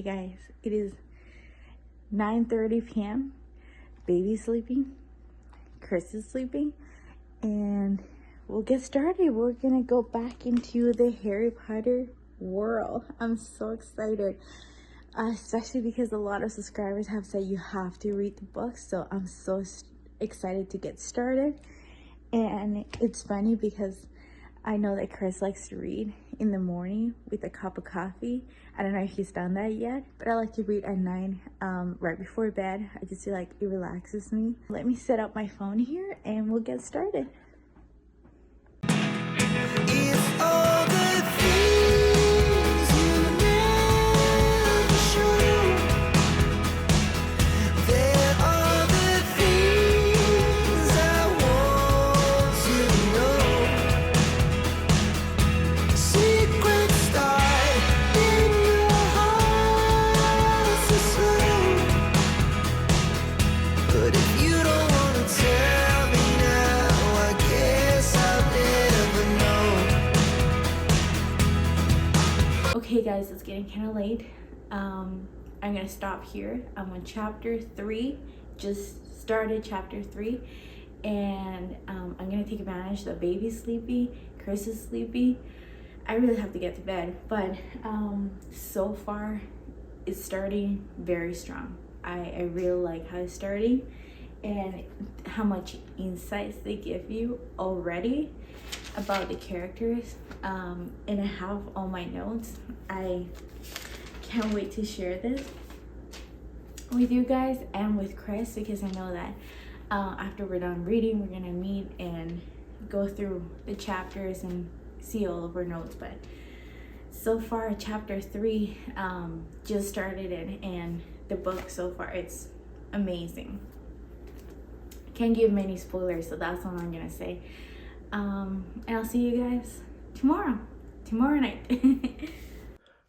Okay guys, it is 9:30 p.m. Baby's sleeping, Chris is sleeping, and we'll get started. We're gonna go back into the Harry Potter world. I'm so excited, especially because a lot of subscribers have said you have to read the book, so I'm so excited to get started. And it's funny because I know that Chris likes to read in the morning with a cup of coffee. I don't know if he's done that yet, but I like to read at night, right before bed. I just feel like it relaxes me. Let me set up my phone here and we'll get started. If all the things you never show, there are the things I want to know. Secrets start in your heart so slow. But if you don't want to tell me now, I guess I'll never know. Okay guys, it's getting kind of late. I'm gonna stop here. I'm on chapter 3, just started chapter 3, and I'm gonna take advantage that baby's sleepy, Chris is sleepy. I really have to get to bed, but so far it's starting very strong. I really like how it's starting and how much insights they give you already about the characters, and I have all my notes. I can't wait to share this with you guys and with Chris, because I know that after we're done reading, we're gonna meet and go through the chapters and see all of our notes. But so far chapter 3 just started it, and the book so far, it's amazing. Can't give many spoilers, so that's all I'm gonna say. And I'll see you guys tomorrow night.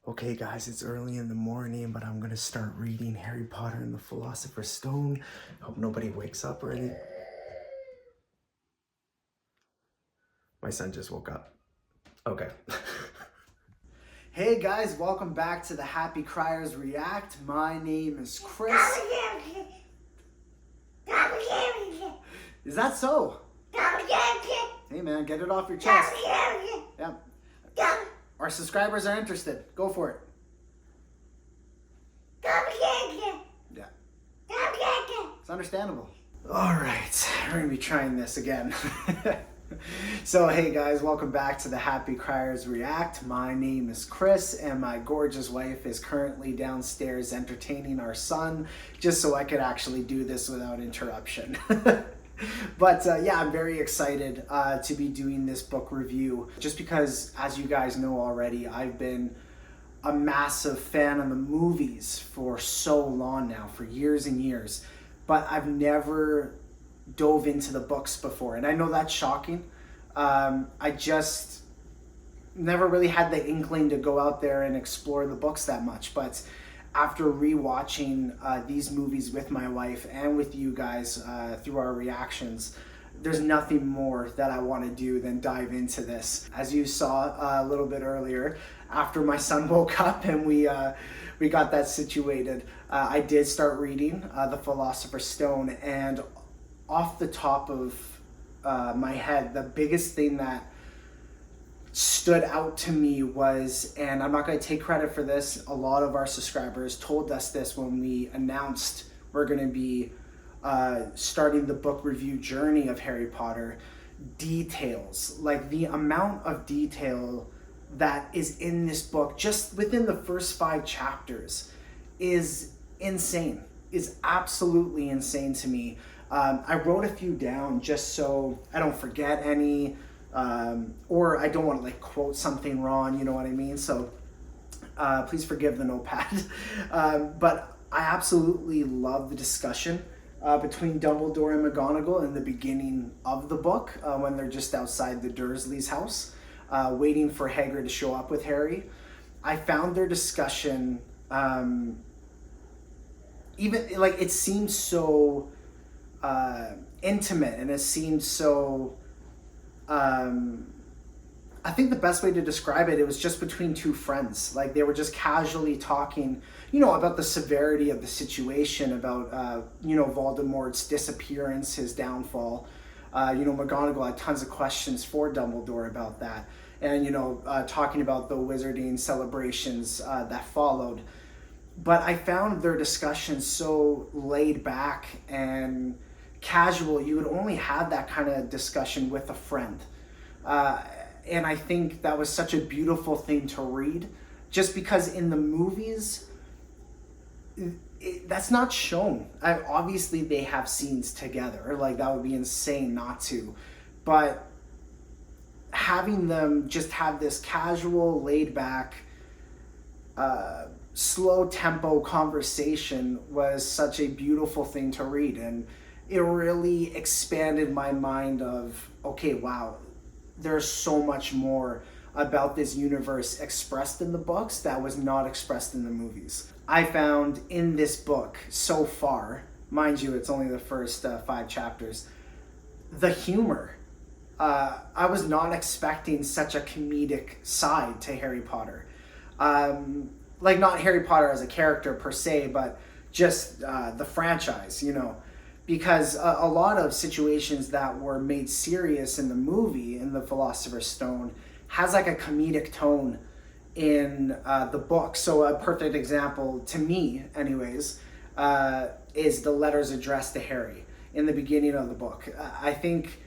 Okay guys, it's early in the morning, but I'm gonna start reading Harry Potter and the Philosopher'S Stone. Hope nobody wakes up or anything. My son just woke up. Okay. Hey guys, welcome back to the Happy Criers React. My name is Chris. Is that so? Hey man, get it off your chest. Yeah. Our subscribers are interested. Go for it. Yeah. It's understandable. All right, we're gonna be trying this again. So hey guys, welcome back to the Happy Criers React. My name is Chris, and my gorgeous wife is currently downstairs entertaining our son, just so I could actually do this without interruption. But yeah, I'm very excited to be doing this book review, just because, as you guys know already, I've been a massive fan of the movies for so long now, for years and years, but I've never dove into the books before, and I know that's shocking. I just never really had the inkling to go out there and explore the books that much, but after rewatching these movies with my wife and with you guys through our reactions, there's nothing more that I want to do than dive into this. As you saw a little bit earlier, after my son woke up and we got that situated, I did start reading the Philosopher'S Stone, and off the top of my head, the biggest thing that stood out to me was, and I'm not going to take credit for this, a lot of our subscribers told us this when we announced we're going to be starting the book review journey of Harry Potter. Details, like the amount of detail that is in this book just within the first 5 chapters is insane, is absolutely insane to me. I wrote a few down just so I don't forget any, or I don't want to like quote something wrong, you know what I mean? So please forgive the notepad. But I absolutely love the discussion between Dumbledore and McGonagall in the beginning of the book, when they're just outside the Dursleys' house, waiting for Hagrid to show up with Harry. I found their discussion, even like, it seems so intimate, and it seemed so I think the best way to describe it, it was just between two friends. Like they were just casually talking, about the severity of the situation, about, Voldemort's disappearance, his downfall. McGonagall had tons of questions for Dumbledore about that. And, talking about the wizarding celebrations that followed. But I found their discussion so laid back and casual. You would only have that kind of discussion with a friend. And I think that was such a beautiful thing to read, just because in the movies, that's not shown. Obviously, they have scenes together. Like, that would be insane not to. But having them just have this casual, laid back, slow tempo conversation was such a beautiful thing to read. And it really expanded my mind of, okay, wow, there's so much more about this universe expressed in the books that was not expressed in the movies. I found in this book so far, mind you, it's only the first 5 chapters, the humor. I was not expecting such a comedic side to Harry Potter. Like, not Harry Potter as a character per se, but just the franchise, because a lot of situations that were made serious in the movie, in the Philosopher'S Stone, has like a comedic tone in the book. So a perfect example, to me anyways, is the letters addressed to Harry in the beginning of the book. I think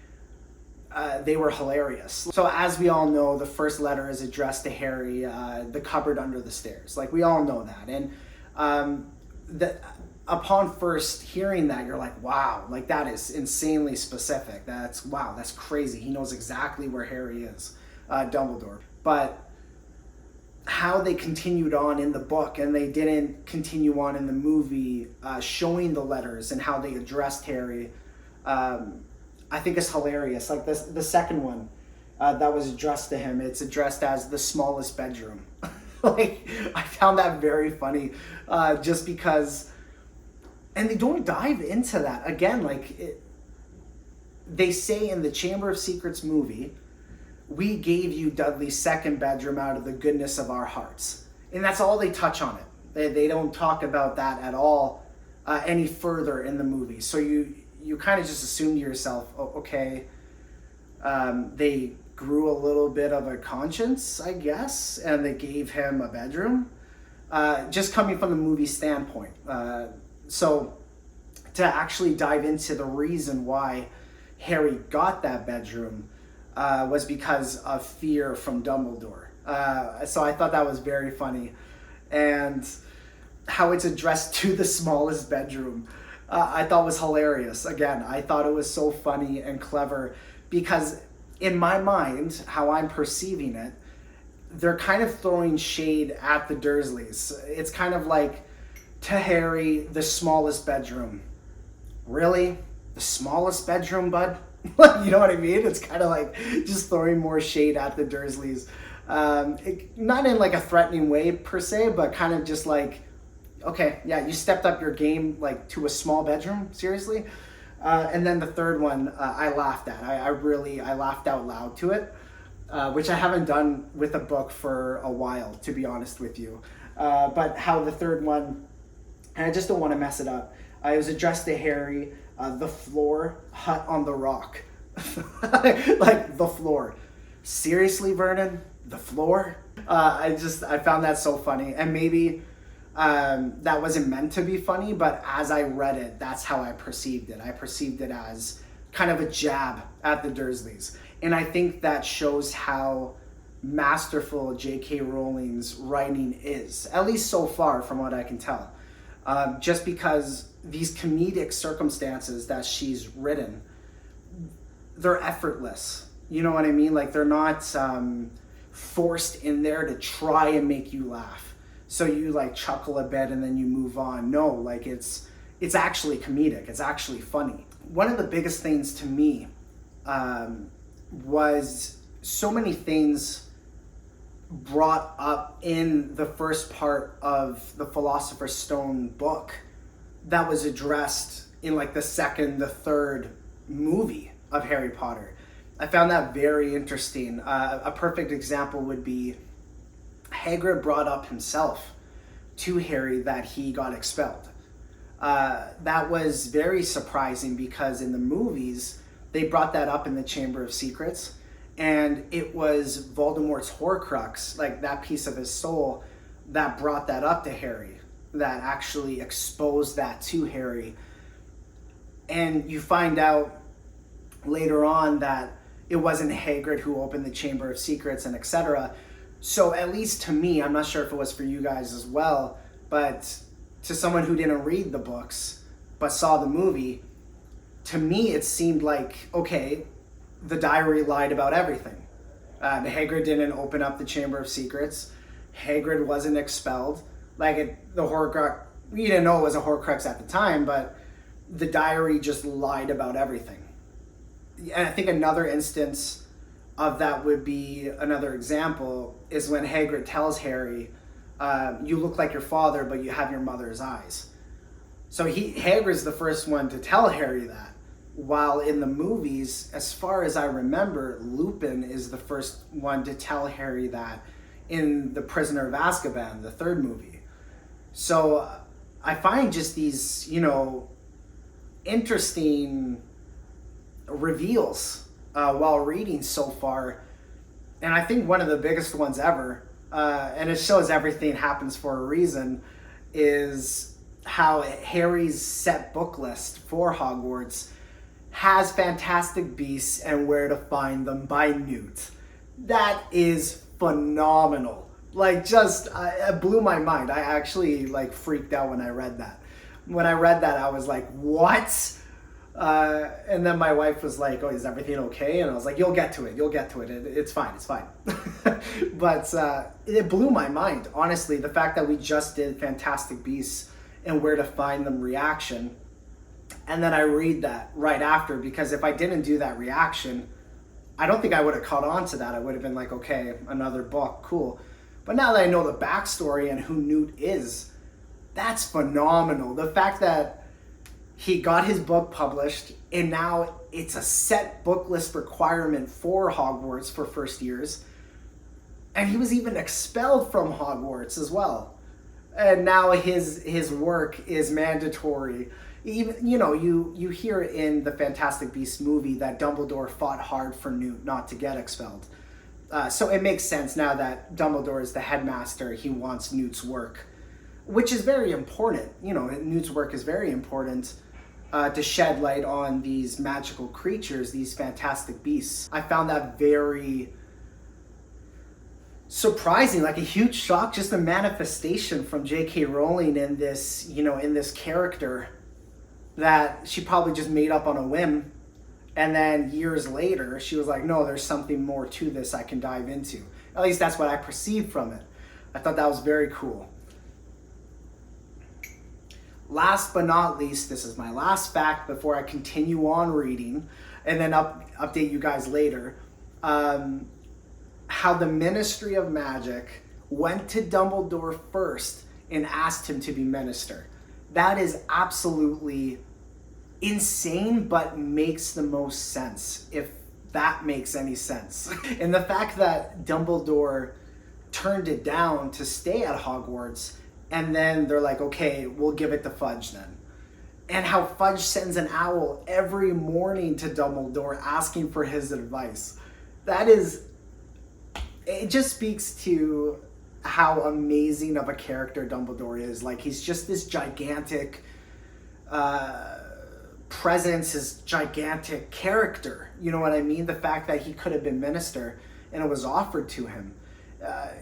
they were hilarious. So as we all know, the first letter is addressed to Harry, the cupboard under the stairs. Like, we all know that. And upon first hearing that, you're like, wow, like that is insanely specific. That's crazy. He knows exactly where Harry is, Dumbledore. But how they continued on in the book and they didn't continue on in the movie, showing the letters and how they addressed Harry, I think is hilarious. Like the second one that was addressed to him, it's addressed as the smallest bedroom. Like, I found that very funny, just because. And they don't dive into that. Again, they say in the Chamber of Secrets movie, we gave you Dudley's second bedroom out of the goodness of our hearts. And that's all they touch on it. They don't talk about that at all any further in the movie. So you kind of just assume to yourself, oh, okay, they grew a little bit of a conscience, I guess, and they gave him a bedroom. Just coming from the movie standpoint. So to actually dive into the reason why Harry got that bedroom was because of fear from Dumbledore. So I thought that was very funny. And how it's addressed to the smallest bedroom, I thought was hilarious. Again, I thought it was so funny and clever because in my mind, how I'm perceiving it, they're kind of throwing shade at the Dursleys. It's kind of like, to Harry, the smallest bedroom. Really? The smallest bedroom, bud? You know what I mean? It's kind of like just throwing more shade at the Dursleys. Not in like a threatening way per se, but kind of just like, okay, yeah, you stepped up your game like to a small bedroom, seriously? And then the third one, I laughed at. I laughed out loud to it, which I haven't done with a book for a while, to be honest with you. But how the third one, and I just don't want to mess it up. It was addressed to Harry, the floor, hut on the rock. Like, the floor. Seriously, Vernon? The floor? I found that so funny. And maybe that wasn't meant to be funny, but as I read it, that's how I perceived it. I perceived it as kind of a jab at the Dursleys. And I think that shows how masterful J.K. Rowling's writing is, at least so far from what I can tell. Just because these comedic circumstances that she's written, they're effortless. You know what I mean? Like, they're not forced in there to try and make you laugh. So you like chuckle a bit and then you move on. No, like it's actually comedic. It's actually funny. One of the biggest things to me was so many things brought up in the first part of the Philosopher's Stone book that was addressed in like the second, the third movie of Harry Potter. I found that very interesting. A perfect example would be Hagrid brought up himself to Harry that he got expelled. That was very surprising because in the movies, they brought that up in the Chamber of Secrets, and it was Voldemort's Horcrux, like that piece of his soul, that brought that up to Harry, that actually exposed that to Harry. And you find out later on that it wasn't Hagrid who opened the Chamber of Secrets and etc. So at least to me, I'm not sure if it was for you guys as well, but to someone who didn't read the books but saw the movie, to me it seemed like, okay, the diary lied about everything. Hagrid didn't open up the Chamber of Secrets. Hagrid wasn't expelled. Like the Horcrux, we didn't know it was a Horcrux at the time, but the diary just lied about everything. And I think another instance of that would be, another example, is when Hagrid tells Harry, you look like your father, but you have your mother's eyes. So Hagrid's the first one to tell Harry that. While in the movies, as far as I remember, Lupin is the first one to tell Harry that in The Prisoner of Azkaban, the third movie. So I find just these, interesting reveals while reading so far. And I think one of the biggest ones ever, and it shows everything happens for a reason, is how Harry's set book list for Hogwarts has Fantastic Beasts and Where to Find Them by Newt. That is phenomenal. Like, just, it blew my mind. I actually, freaked out when I read that. When I read that, I was like, what? And then my wife was like, oh, is everything okay? And I was like, you'll get to it. It's fine. But it blew my mind, honestly. The fact that we just did Fantastic Beasts and Where to Find Them reaction, and then I read that right after, because if I didn't do that reaction, I don't think I would have caught on to that. I would have been like, okay, another book, cool. But now that I know the backstory and who Newt is, that's phenomenal. The fact that he got his book published and now it's a set book list requirement for Hogwarts for first years. And he was even expelled from Hogwarts as well. And now his work is mandatory. Even, you hear in the Fantastic Beasts movie that Dumbledore fought hard for Newt not to get expelled. So it makes sense now that Dumbledore is the headmaster, he wants Newt's work, which is very important. Newt's work is very important to shed light on these magical creatures, these fantastic beasts. I found that very surprising, like a huge shock, just a manifestation from J.K. Rowling in this, in this character that she probably just made up on a whim. And then years later, she was like, no, there's something more to this I can dive into. At least that's what I perceived from it. I thought that was very cool. Last but not least, this is my last fact before I continue on reading and then update you guys later. How the Ministry of Magic went to Dumbledore first and asked him to be minister. That is absolutely insane, but makes the most sense, if that makes any sense. And the fact that Dumbledore turned it down to stay at Hogwarts, and then they're like, okay, we'll give it to Fudge then. And how Fudge sends an owl every morning to Dumbledore asking for his advice. It just speaks to how amazing of a character Dumbledore is. Like, he's just this gigantic presence, his gigantic character. You know what I mean? The fact that he could have been minister and it was offered to him.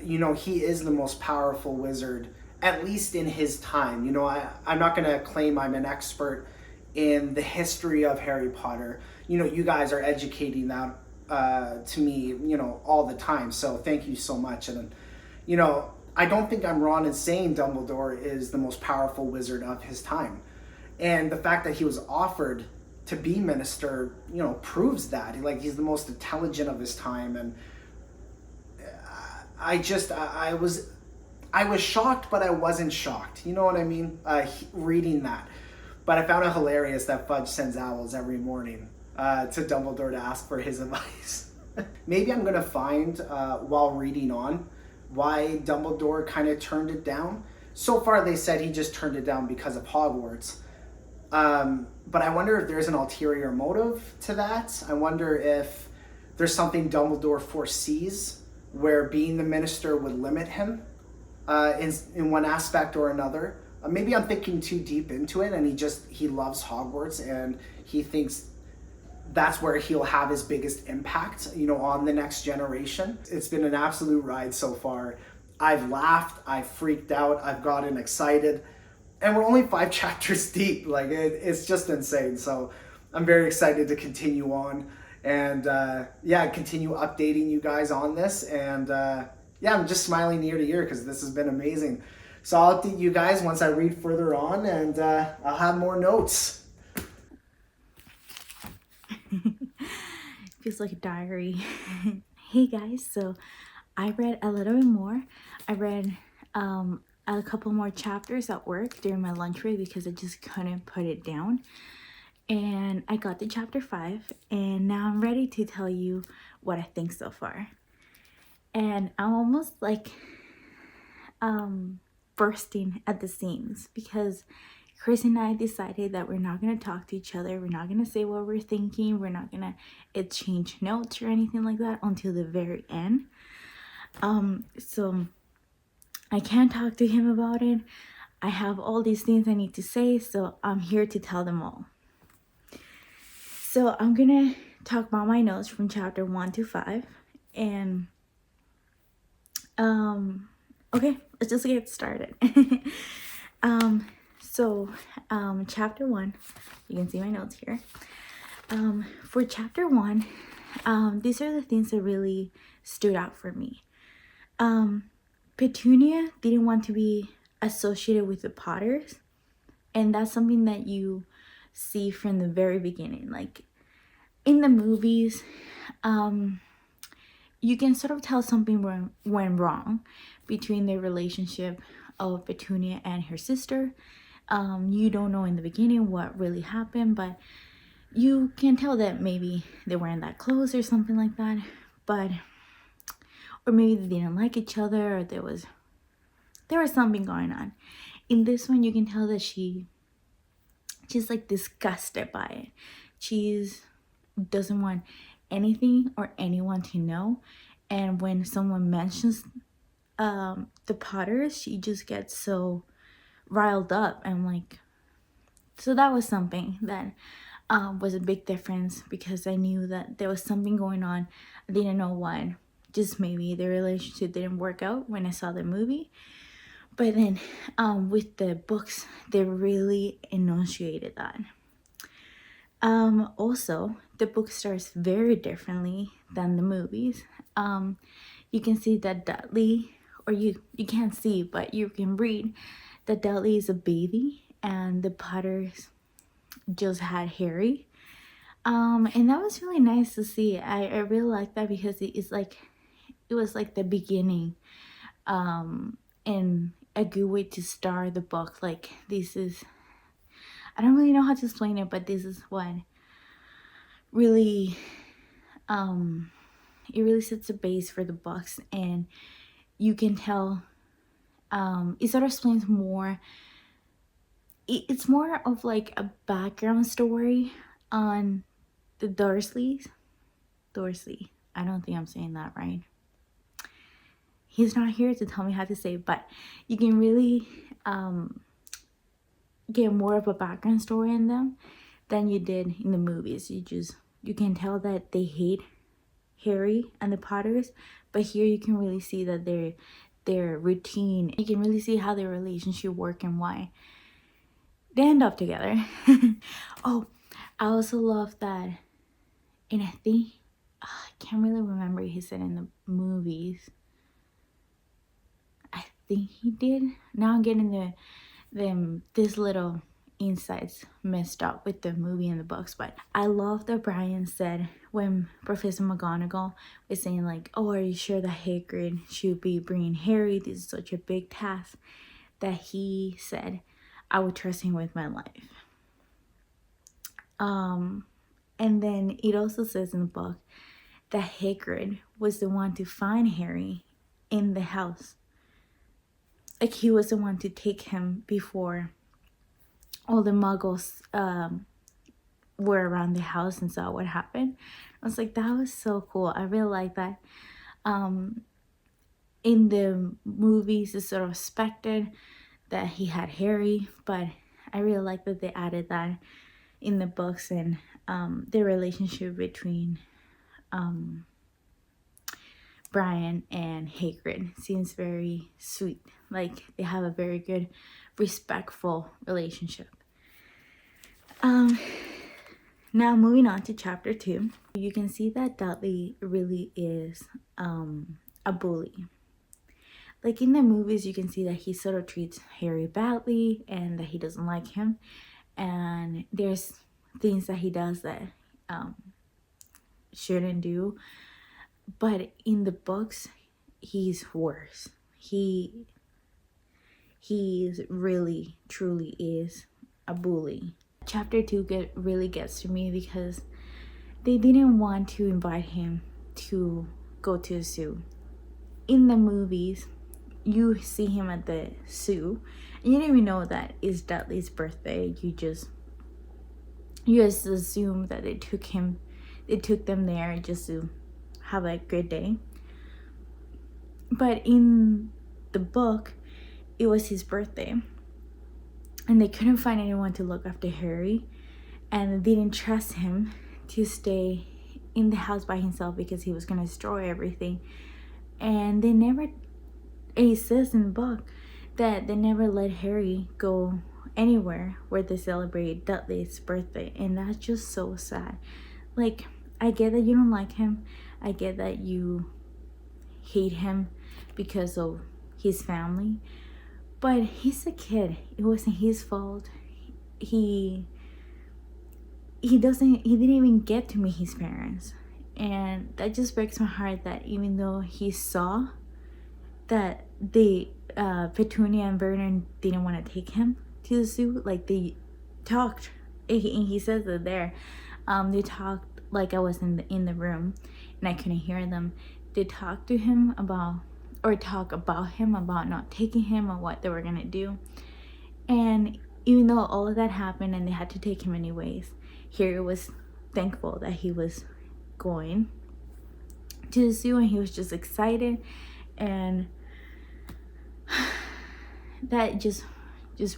He is the most powerful wizard, at least in his time. I'm not going to claim I'm an expert in the history of Harry Potter. You guys are educating that to me, all the time. So thank you so much. And, I don't think I'm wrong in saying Dumbledore is the most powerful wizard of his time. And the fact that he was offered to be minister, proves that. He's the most intelligent of his time. And I was shocked, but I wasn't shocked. You know what I mean? Reading that. But I found it hilarious that Fudge sends owls every morning to Dumbledore to ask for his advice. Maybe I'm gonna find while reading on why Dumbledore kind of turned it down. So far, they said he just turned it down because of Hogwarts. But I wonder if there's an ulterior motive to that. I wonder if there's something Dumbledore foresees where being the minister would limit him in one aspect or another. Maybe I'm thinking too deep into it, and he loves Hogwarts, and he thinks that's where he'll have his biggest impact, on the next generation. It's been an absolute ride so far. I've laughed, I've freaked out, I've gotten excited, and we're only 5 chapters deep. Like, it's just insane. So I'm very excited to continue on and continue updating you guys on this. And I'm just smiling ear to ear because this has been amazing. So I'll update you guys once I read further on, and I'll have more notes. Feels like a diary. Hey guys, so I read a little bit more. I read a couple more chapters at work during my lunch break because I just couldn't put it down. And I got to chapter 5, and now I'm ready to tell you what I think so far. And I'm almost like bursting at the seams because Chris and I decided that we're not going to talk to each other. We're not going to say what we're thinking. We're not going to exchange notes or anything like that until the very end. So I can't talk to him about it. I have all these things I need to say, so I'm here to tell them all. So I'm going to talk about my notes from chapter 1 to 5. And, okay, let's just get started. Chapter 1, you can see my notes here. For chapter 1, these are the things that really stood out for me. Petunia didn't want to be associated with the Potters, and that's something that you see from the very beginning. Like in the movies, you can sort of tell something went wrong between the relationship of Petunia and her sister. You don't know in the beginning what really happened, but you can tell that maybe they weren't that close or something like that. Or maybe they didn't like each other, or there was something going on. In this one, you can tell that she's like disgusted by it. She doesn't want anything or anyone to know. And when someone mentions the Potters, she just gets so riled up. And like, so that was something that was a big difference, because I knew that there was something going on. I didn't know what. Just maybe the relationship didn't work out when I saw the movie. But then with the books, they really enunciated that. Also, the book starts very differently than the movies. You can see that Dudley, or you can't see, but you can read that Dudley is a baby and the Potters just had Harry. And that was really nice to see. I really like that because it was like the beginning, and a good way to start the book. Like, this is, I don't really know how to explain it, but this is what really, it really sets a base for the books. And you can tell, it sort of explains more. It's more of like a background story on the Dursleys. Dursley. I don't think I'm saying that right. He's not here to tell me how to say it, but you can really get more of a background story in them than you did in the movies. You can tell that they hate Harry and the Potters, but here you can really see that their routine. You can really see how their relationship work and why they end up together. Oh, I also love that, and I think I can't really remember if he said in the movies. I think he did. Now I'm getting this little insights messed up with the movie and the books, but I love that Brian said when Professor McGonagall was saying like, "Oh, are you sure that Hagrid should be bringing Harry? This is such a big task," that he said, "I would trust him with my life." And then it also says in the book that Hagrid was the one to find Harry in the house. Like, he was the one to take him before all the muggles were around the house and saw what happened. I was like, that was so cool. I really like that. In the movies, it's sort of expected that he had Harry, but I really like that they added that in the books. And the relationship between Brian and Hagrid seems very sweet. Like, they have a very good, respectful relationship. Now moving on to chapter 2, you can see that Dudley really is a bully. Like, in the movies, you can see that he sort of treats Harry badly and that he doesn't like him. And there's things that he does that shouldn't do. But in the books, he's worse. He's really, truly is a bully. Chapter 2 really gets to me because they didn't want to invite him to go to the zoo. In the movies, you see him at the zoo, and you don't even know that it's Dudley's birthday. You just assume that they took them there just to have a good day. But in the book, it was his birthday, and they couldn't find anyone to look after Harry, and they didn't trust him to stay in the house by himself because he was going to destroy everything. And it says in the book that they never let Harry go anywhere where they celebrate Dudley's birthday, and that's just so sad. Like, I get that you don't like him, I get that you hate him because of his family, but he's a kid. It wasn't his fault. He didn't even get to meet his parents, and that just breaks my heart that even though he saw that Petunia and Vernon didn't want to take him to the zoo, like, they talked, and he says it there, they talked like I was in the room and I couldn't hear them. They talked to him about him about not taking him or what they were gonna do. And even though all of that happened and they had to take him anyways, Harry was thankful that he was going to the zoo, and he was just excited, and that just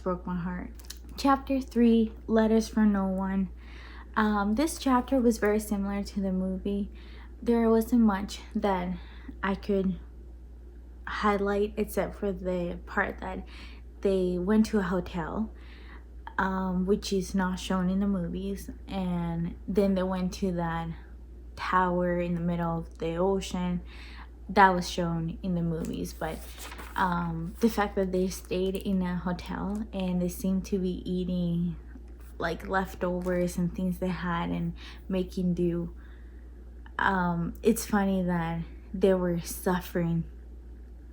broke my heart. Chapter 3, Letters from No One. This chapter was very similar to the movie. There wasn't much that I could highlight except for the part that they went to a hotel, which is not shown in the movies, and then they went to that tower in the middle of the ocean. That was shown in the movies, but the fact that they stayed in a hotel and they seemed to be eating like leftovers and things they had and making do, it's funny that they were suffering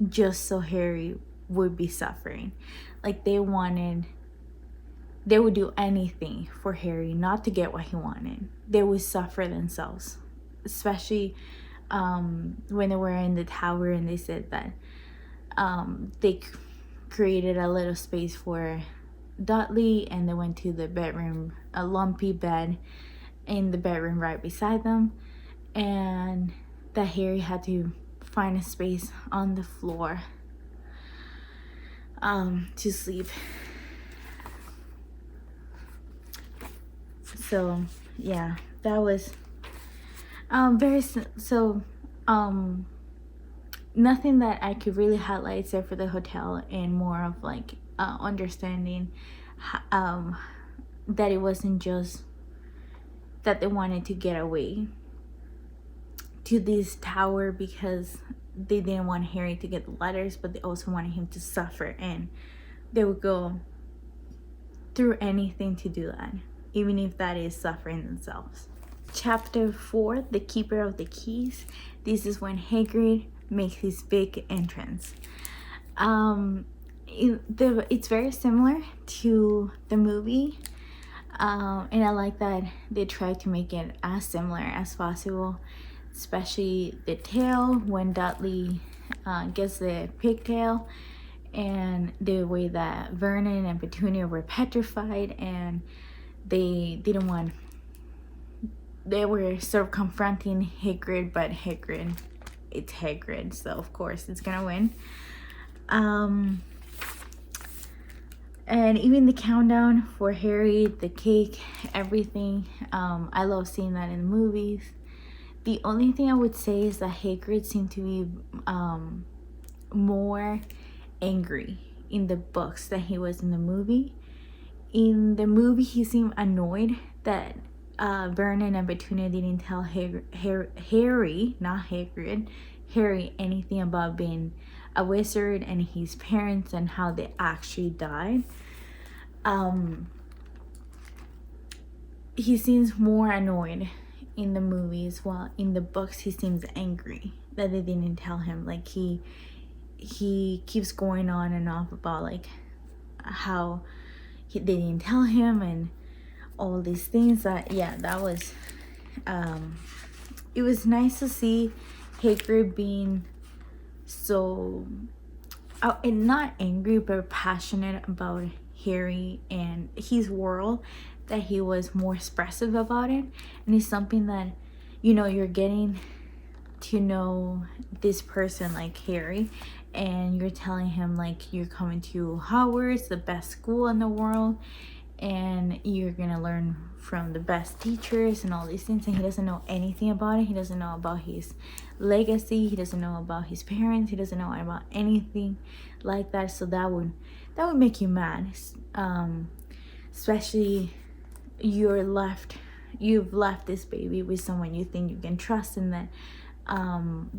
just so Harry would be suffering. Like, they would do anything for Harry not to get what he wanted. They would suffer themselves, especially when they were in the tower and they said that they created a little space for Dudley, and they went to the bedroom, a lumpy bed in the bedroom right beside them, and that Harry had to find a space on the floor to sleep. So yeah, that was nothing that I could really highlight except for the hotel, and more of like understanding that it wasn't just that they wanted to get away to this tower because they didn't want Harry to get the letters, but they also wanted him to suffer, and they would go through anything to do that, even if that is suffering themselves. Chapter 4, The Keeper of the Keys. This is when Hagrid makes his big entrance. It's very similar to the movie. And I like that they try to make it as similar as possible, especially the tail when Dudley gets the pigtail, and the way that Vernon and Petunia were petrified and they didn't want, they were sort of confronting Hagrid, but Hagrid, it's Hagrid, so of course it's gonna win. And even the countdown for Harry, the cake, everything, I love seeing that in the movies. The only thing I would say is that Hagrid seemed to be more angry in the books than he was in the movie. In the movie, he seemed annoyed that Vernon and Petunia didn't tell Harry, not Hagrid, Harry anything about being a wizard and his parents and how they actually died. He seems more annoyed in the movies, while in the books he seems angry that they didn't tell him. Like he keeps going on and off about like how they didn't tell him and all these things. That that was it was nice to see Hagrid being so and not angry but passionate about Harry and his world, that he was more expressive about it. And it's something that, you know, you're getting to know this person like Harry, and you're telling him like you're coming to Hogwarts, the best school in the world, and you're gonna learn from the best teachers and all these things, and he doesn't know anything about it. He doesn't know about his legacy, he doesn't know about his parents, he doesn't know about anything like that. So that would make you mad, especially you've left this baby with someone you think you can trust, and that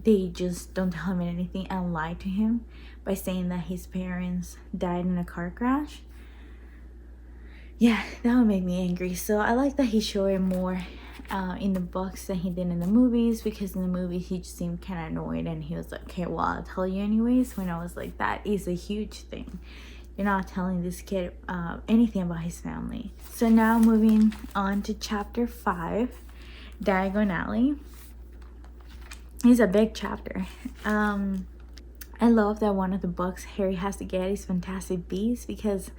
they just don't tell him anything and lie to him by saying that his parents died in a car crash. Yeah, that would make me angry. So I like that he showed it more in the books than he did in the movies, because in the movies he just seemed kind of annoyed and he was like, okay, well, I'll tell you anyways, when I was like, that is a huge thing. You're not telling this kid anything about his family. So now moving on to chapter 5, Diagon Alley. It's a big chapter. I love that one of the books Harry has to get is Fantastic Beasts, because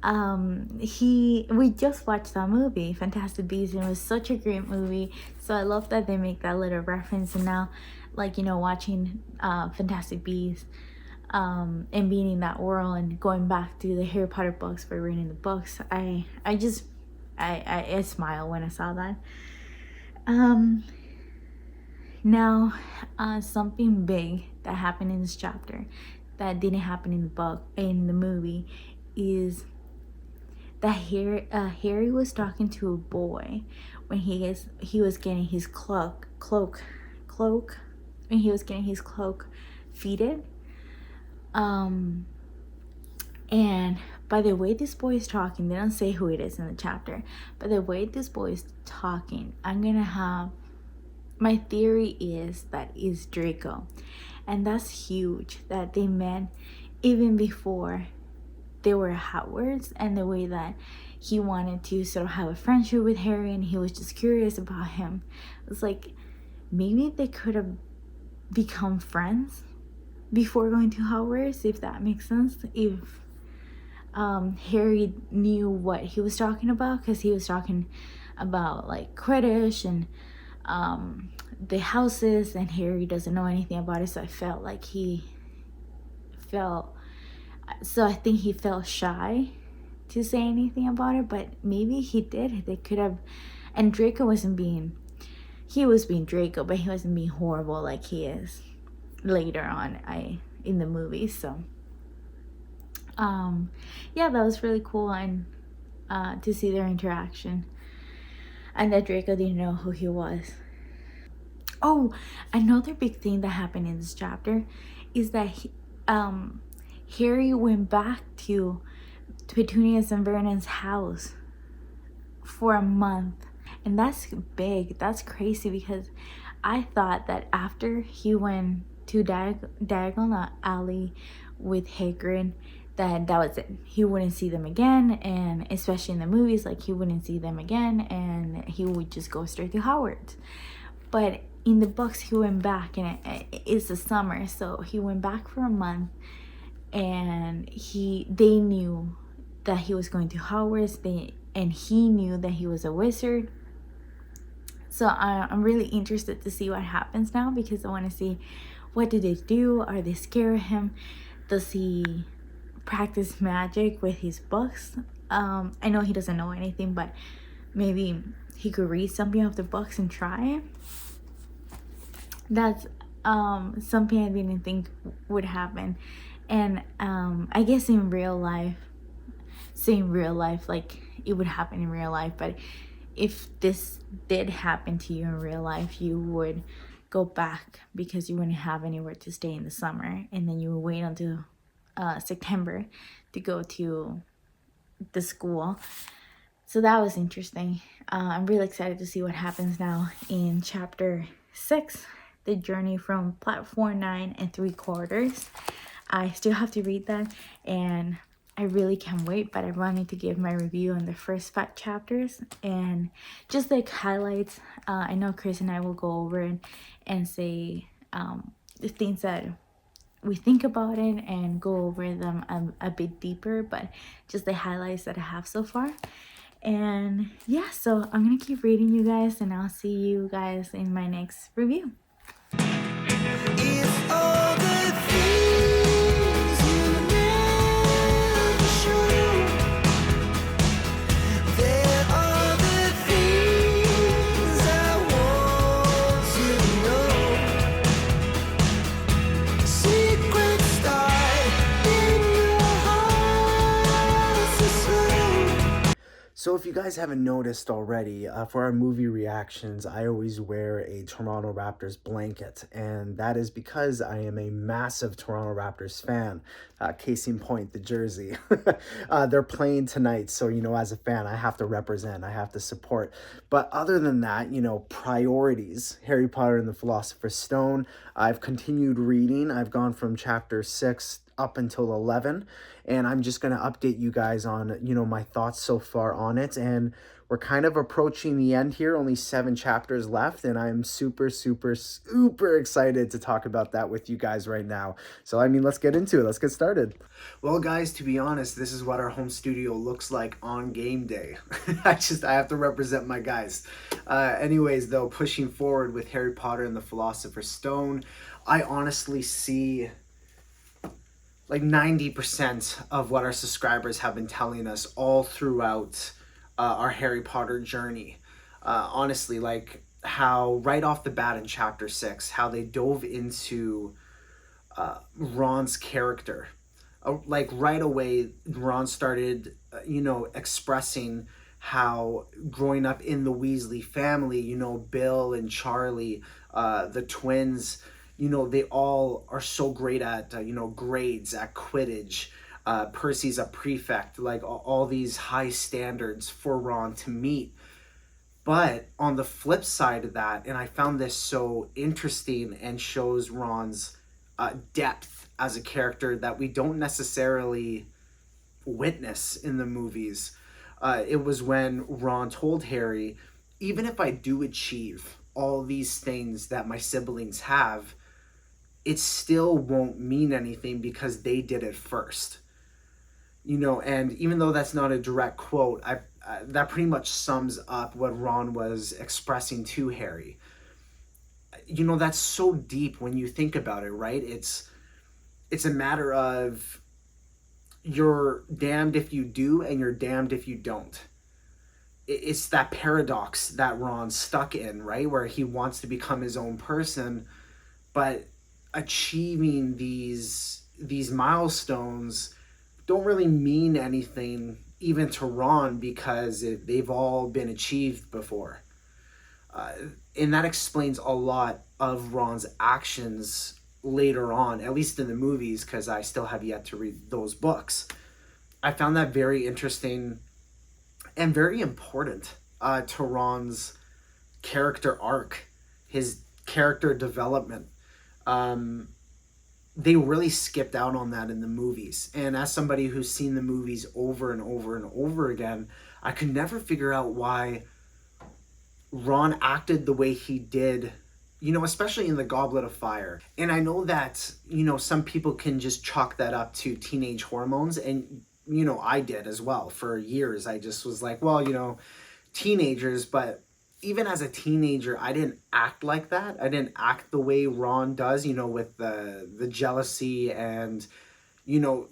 we just watched that movie Fantastic Beasts, and it was such a great movie. So I love that they make that little reference. And now, like, you know, watching Fantastic Beasts and being in that world and going back to the Harry Potter books by reading the books, I smile when I saw that. Now something big that happened in this chapter that didn't happen in the movie is that Harry was talking to a boy when he was getting his cloak when he was getting his cloak fitted. And by the way this boy is talking, they don't say who it is in the chapter, but the way this boy is talking, my theory is that is Draco. And that's huge, that they met even before they were at Hogwarts, and the way that he wanted to sort of have a friendship with Harry and he was just curious about him. It's like maybe they could have become friends before going to Hogwarts, if that makes sense. If Harry knew what he was talking about, because he was talking about like Quidditch and the houses, and Harry doesn't know anything about it. So I think he felt shy to say anything about it, but maybe he did. They could have. And Draco was being Draco, but he wasn't being horrible like he is later on in the movie. So yeah, that was really cool, and to see their interaction, and that Draco didn't know who he was. Oh, another big thing that happened in this chapter is that Harry went back to Petunia's and Vernon's house for a month. And that's big. That's crazy, because I thought that after he went to Diagon Alley with Hagrid, that was it. He wouldn't see them again, and especially in the movies, like he wouldn't see them again, and he would just go straight to Howard's. But in the books, he went back, and it's the summer, so he went back for a month, and they knew that he was going to Howard's, and he knew that he was a wizard. So I'm really interested to see what happens now, because I want to see, what do they do? Are they scared of him? Does he practice magic with his books? I know he doesn't know anything, but maybe he could read something off the books and try it. That's something I didn't think would happen. And I guess in real life, like it would happen in real life, but if this did happen to you in real life, you would go back because you wouldn't have anywhere to stay in the summer, and then you would wait until September to go to the school. So that was interesting. I'm really excited to see what happens now in chapter 6, the journey from platform 9 3/4. I still have to read that, and I really can't wait, but I wanted to give my review on the first 5 chapters and just like highlights. I know Chris and I will go over it and say the things that we think about it and go over them a bit deeper, but just the highlights that I have so far. And yeah, so I'm gonna keep reading, you guys, and I'll see you guys in my next review. If all the things you never show, there are the things I want to know. Secrets start in your heart so slow. So if you guys haven't noticed already, for our movie reactions, I always wear a Toronto Raptors blanket, and that is because I am a massive Toronto Raptors fan. Case in point, the jersey. They're playing tonight, so, as a fan, I have to represent, I have to support. But other than that, priorities, Harry Potter and the Philosopher's Stone. I've continued reading. I've gone from chapter 6 up until 11, and I'm just going to update you guys on my thoughts so far on it. And we're kind of approaching the end here, only 7 chapters left, and I'm super excited to talk about that with you guys right now. So let's get into it. Let's get started. Well, guys, to be honest, this is what our home studio looks like on game day. I have to represent my guys. Anyways, though, pushing forward with Harry Potter and the Philosopher's Stone, I honestly see like 90% of what our subscribers have been telling us all throughout our Harry Potter journey. Honestly, like how right off the bat in chapter 6, how they dove into Ron's character. Like right away, Ron started, expressing how growing up in the Weasley family, Bill and Charlie, the twins, they all are so great at, grades, at Quidditch. Percy's a prefect, like all these high standards for Ron to meet. But on the flip side of that, and I found this so interesting and shows Ron's depth as a character that we don't necessarily witness in the movies. It was when Ron told Harry, even if I do achieve all these things that my siblings have, it still won't mean anything because they did it first. And even though that's not a direct quote, that pretty much sums up what Ron was expressing to Harry. That's so deep when you think about it, right? It's a matter of you're damned if you do and you're damned if you don't. It's that paradox that Ron's stuck in, right? Where he wants to become his own person, but achieving these milestones don't really mean anything even to Ron because they've all been achieved before. And that explains a lot of Ron's actions later on, at least in the movies, because I still have yet to read those books. I found that very interesting and very important to Ron's character arc, his character development. they really skipped out on that in the movies. And as somebody who's seen the movies over and over and over again, I could never figure out why Ron acted the way he did, especially in the Goblet of Fire. And I know that, some people can just chalk that up to teenage hormones. And, I did as well. For years, I just was like, well, teenagers. But even as a teenager, I didn't act like that. I didn't act the way Ron does, with the jealousy and, you know,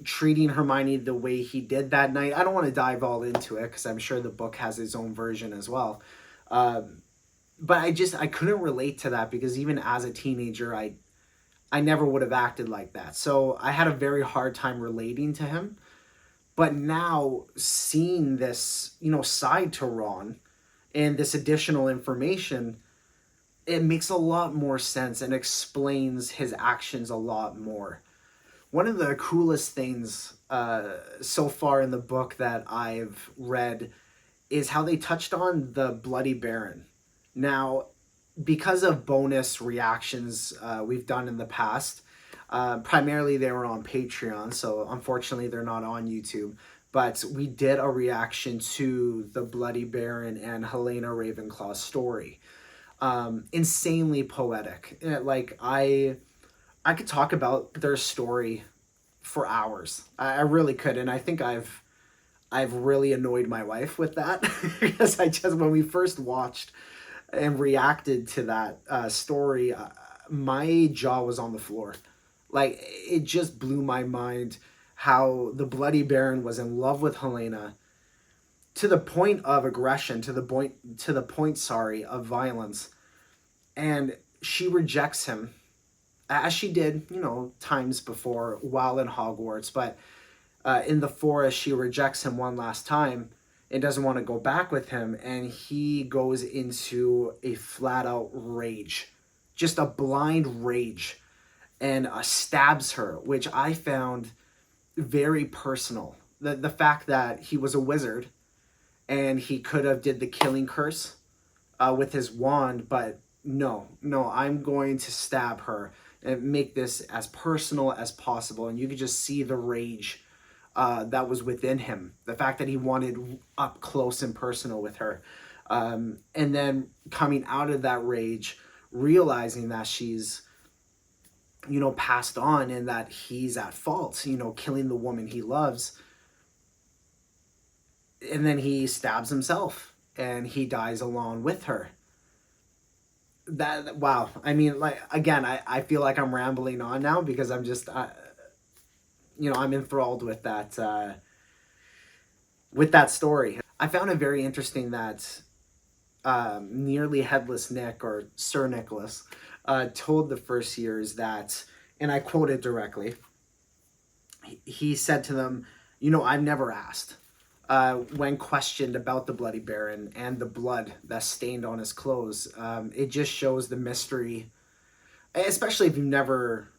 treating Hermione the way he did that night. I don't want to dive all into it because I'm sure the book has its own version as well. But I couldn't relate to that because even as a teenager, I never would have acted like that. So I had a very hard time relating to him. But now seeing this, side to Ron and this additional information, it makes a lot more sense and explains his actions a lot more. One of the coolest things so far in the book that I've read is how they touched on the Bloody Baron. Now, because of bonus reactions we've done in the past, primarily they were on Patreon, so unfortunately they're not on YouTube. But we did a reaction to the Bloody Baron and Helena Ravenclaw's story. Insanely poetic. Like I could talk about their story for hours. I really could, and I think I've really annoyed my wife with that because when we first watched and reacted to that story, my jaw was on the floor. Like it just blew my mind how the Bloody Baron was in love with Helena to the point of aggression, to the point, of violence, and she rejects him as she did, times before while in Hogwarts. But in the forest, she rejects him one last time and doesn't want to go back with him. And he goes into a flat out rage, just a blind rage, and stabs her, which I found very personal. The fact that he was a wizard and he could have did the killing curse with his wand, but no, I'm going to stab her and make this as personal as possible. And you could just see the rage that was within him. The fact that he wanted up close and personal with her. And then coming out of that rage, realizing that she's, passed on and that he's at fault, killing the woman he loves. And then he stabs himself and he dies along with her. That, wow. I mean, like, again, I feel like I'm rambling on now because I'm just, I'm enthralled with that story. I found it very interesting that nearly headless Nick, or Sir Nicholas, told the First Years that, and I quote it directly, he said to them, I've never asked. When questioned about the Bloody Baron and the blood that stained on his clothes, it just shows the mystery, especially if you've never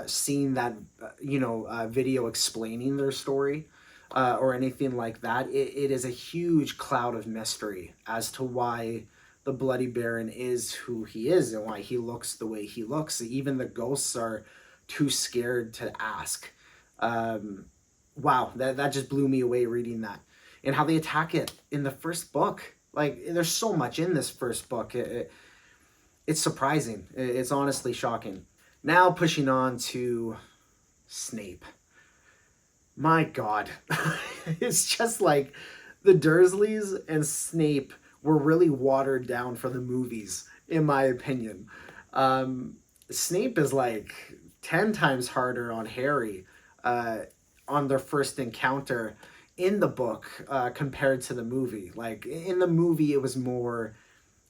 seen that, video explaining their story or anything like that. It is a huge cloud of mystery as to why the Bloody Baron is who he is and why he looks the way he looks. Even the ghosts are too scared to ask. Wow, that just blew me away reading that. And how they attack it in the first book. Like, there's so much in this first book. It's surprising. It's honestly shocking. Now pushing on to Snape. My God. It's just like the Dursleys and Snape were really watered down for the movies, in my opinion. Snape is like 10 times harder on Harry on their first encounter in the book compared to the movie. Like, in the movie, it was more,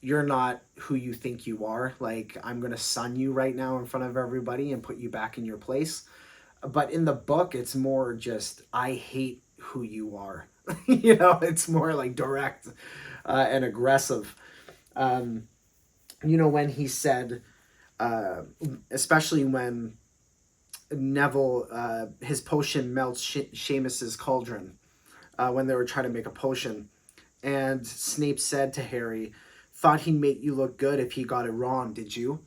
you're not who you think you are. Like, I'm going to sun you right now in front of everybody and put you back in your place. But in the book, it's more just, I hate who you are. It's more like direct and aggressive. When he said, especially when Neville, his potion melts Seamus's cauldron, when they were trying to make a potion. And Snape said to Harry, thought he'd make you look good if he got it wrong, did you?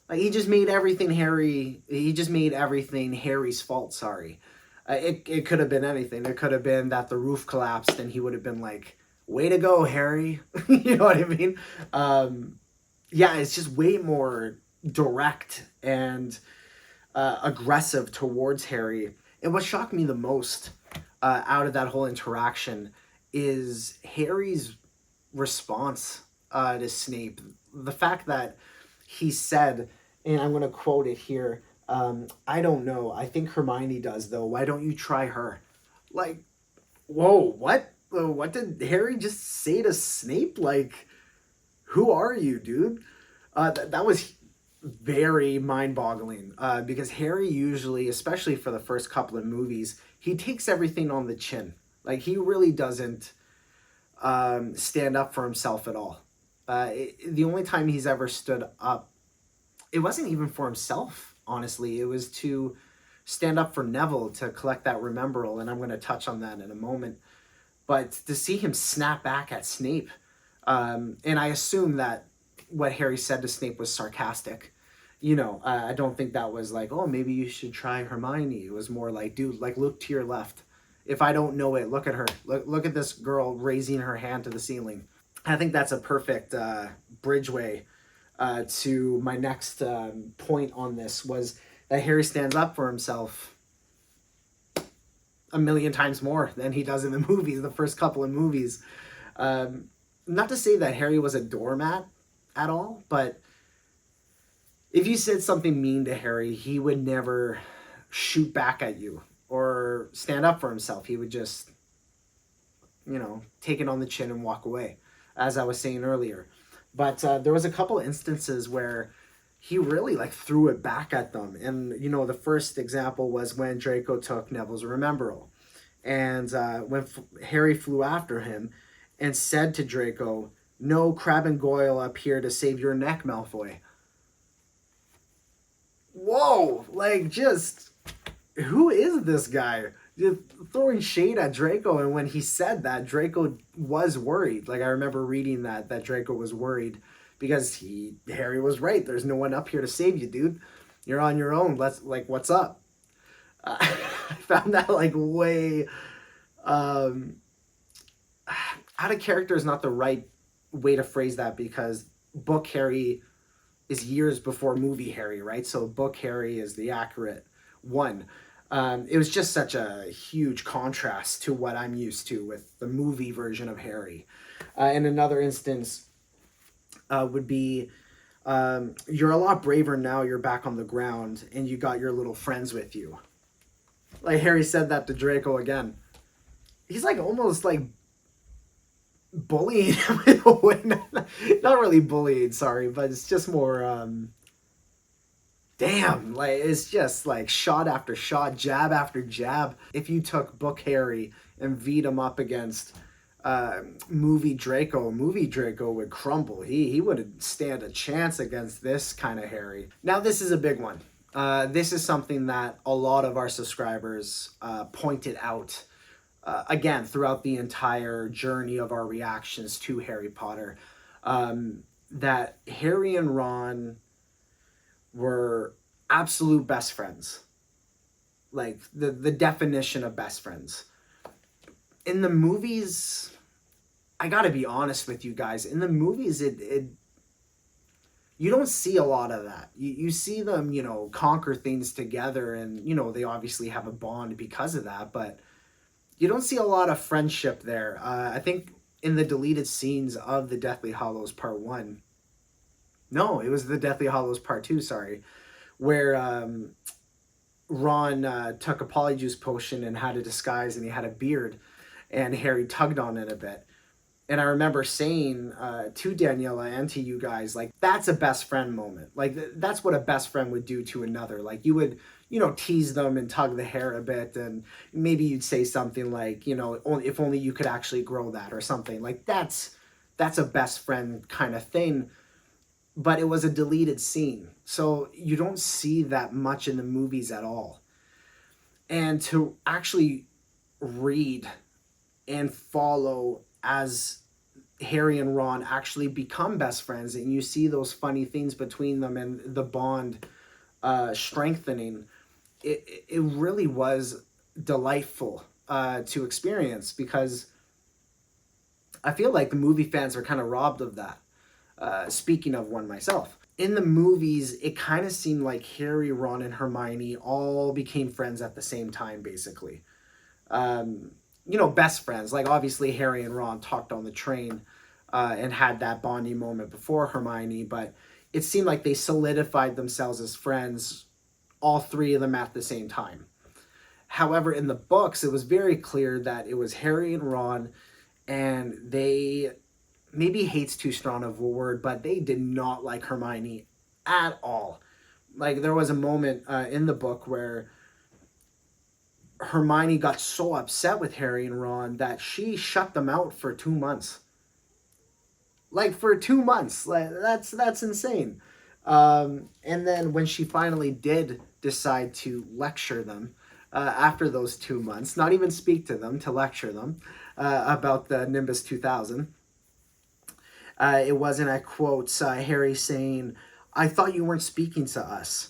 Like, he just made everything Harry's fault, sorry. It could have been anything. It could have been that the roof collapsed and he would have been like, way to go, Harry. You know what I mean? Yeah, it's just way more direct and aggressive towards Harry. And what shocked me the most out of that whole interaction is Harry's response to Snape. The fact that he said, and I'm going to quote it here, I don't know. I think Hermione does, though. Why don't you try her? Like, whoa, what? What did Harry just say to Snape? Like, who are you, dude? That was very mind-boggling because Harry usually, especially for the first couple of movies, he takes everything on the chin. Like, he really doesn't stand up for himself at all. The only time he's ever stood up, it wasn't even for himself, honestly. It was to stand up for Neville to collect that Remembrall, and I'm going to touch on that in a moment. But to see him snap back at Snape, and I assume that what Harry said to Snape was sarcastic. You know, I don't think that was like, oh, maybe you should try Hermione. It was more like, dude, like, look to your left. If I don't know it, look at her. Look at this girl raising her hand to the ceiling. I think that's a perfect bridgeway to my next point on this, was that Harry stands up for himself a million times more than he does in the movies, the first couple of movies. Not to say that Harry was a doormat at all, but if you said something mean to Harry, he would never shoot back at you or stand up for himself. He would just, you know, take it on the chin and walk away, as I was saying earlier. But there was a couple instances where he really like threw it back at them. And, you know, the first example was when Draco took Neville's Remembrall. And when Harry flew after him and said to Draco, "No Crab and Goyle up here to save your neck, Malfoy." Whoa, like, just, who is this guy? Just throwing shade at Draco. And when he said that, Draco was worried. Like, I remember reading that Draco was worried because Harry was right. There's no one up here to save you, dude. You're on your own. What's up? I found that like way out of character is not the right way to phrase that, because book Harry is years before movie Harry, right? So book Harry is the accurate one. It was just such a huge contrast to what I'm used to with the movie version of Harry. And another instance would be, you're a lot braver now, you're back on the ground, and you got your little friends with you. Like, Harry said that to Draco again. He's like almost like bullying him in a way. Not really bullying, sorry, but it's just more, damn, like, it's just like shot after shot, jab after jab. If you took book Harry and V'd him up against movie Draco would crumble. He wouldn't stand a chance against this kind of Harry. Now, this is a big one. This is something that a lot of our subscribers pointed out again throughout the entire journey of our reactions to Harry Potter, that Harry and Ron were absolute best friends. Like, the definition of best friends. In the movies, I gotta be honest with you guys, in the movies, it you don't see a lot of that. You see them, you know, conquer things together, and, you know, they obviously have a bond because of that, but you don't see a lot of friendship there. I think in the deleted scenes of the Deathly Hallows Part 1, no, it was the Deathly Hallows Part 2, sorry, where Ron took a polyjuice potion and had a disguise, and he had a beard, and Harry tugged on it a bit. And I remember saying to Daniela and to you guys, like, that's a best friend moment. Like, that's what a best friend would do to another. Like, you would, you know, tease them and tug the hair a bit, and maybe you'd say something like, you know, if only you could actually grow that, or something. Like, that's a best friend kind of thing. But it was a deleted scene, so you don't see that much in the movies at all. And to actually read and follow as Harry and Ron actually become best friends, and you see those funny things between them and the bond strengthening. It really was delightful to experience, because I feel like the movie fans are kind of robbed of that. Speaking of one myself, in the movies, it kind of seemed like Harry, Ron, and Hermione all became friends at the same time, basically. Best friends. Like, obviously, Harry and Ron talked on the train and had that bonding moment before Hermione, but it seemed like they solidified themselves as friends, all three of them at the same time. However, in the books, it was very clear that it was Harry and Ron, and they, maybe hate's too strong of a word, but they did not like Hermione at all. Like, there was a moment in the book where Hermione got so upset with Harry and Ron that she shut them out for 2 months. Like, for 2 months. Like, that's insane. And then when she finally did decide to lecture them after those 2 months, not even speak to them, to lecture them about the Nimbus 2000, it wasn't, I quote, Harry saying, "I thought you weren't speaking to us."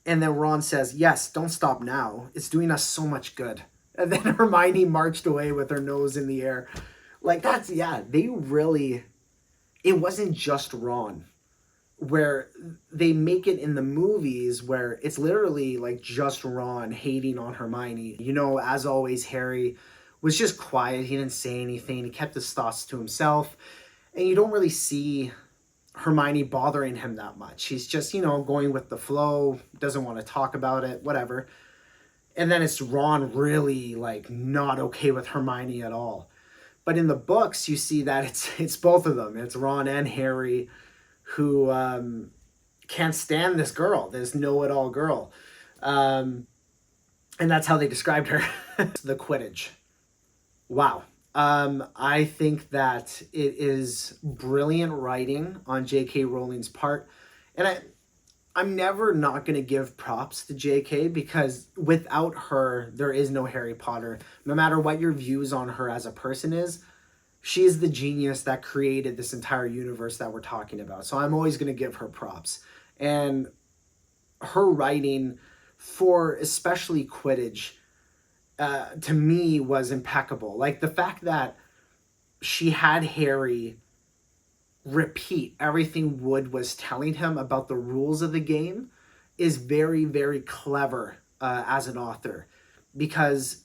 And then Ron says, "Yes, don't stop now. It's doing us so much good." And then Hermione marched away with her nose in the air. Like, that's, yeah, they really, it wasn't just Ron. Where they make it in the movies where it's literally like just Ron hating on Hermione. As always, Harry was just quiet. He didn't say anything. He kept his thoughts to himself. And you don't really see Hermione bothering him that much. He's just, going with the flow, doesn't want to talk about it, whatever. And then it's Ron really, like, not okay with Hermione at all. But in the books, you see that it's both of them. It's Ron and Harry who can't stand this girl, this know-it-all girl. And that's how they described her. The Quidditch. Wow. I think that it is brilliant writing on J.K. Rowling's part. And I'm never not going to give props to J.K. because without her, there is no Harry Potter. No matter what your views on her as a person is, she is the genius that created this entire universe that we're talking about. So I'm always going to give her props. And her writing for especially Quidditch, to me, was impeccable. Like, the fact that she had Harry repeat everything Wood was telling him about the rules of the game is very, very clever as an author, because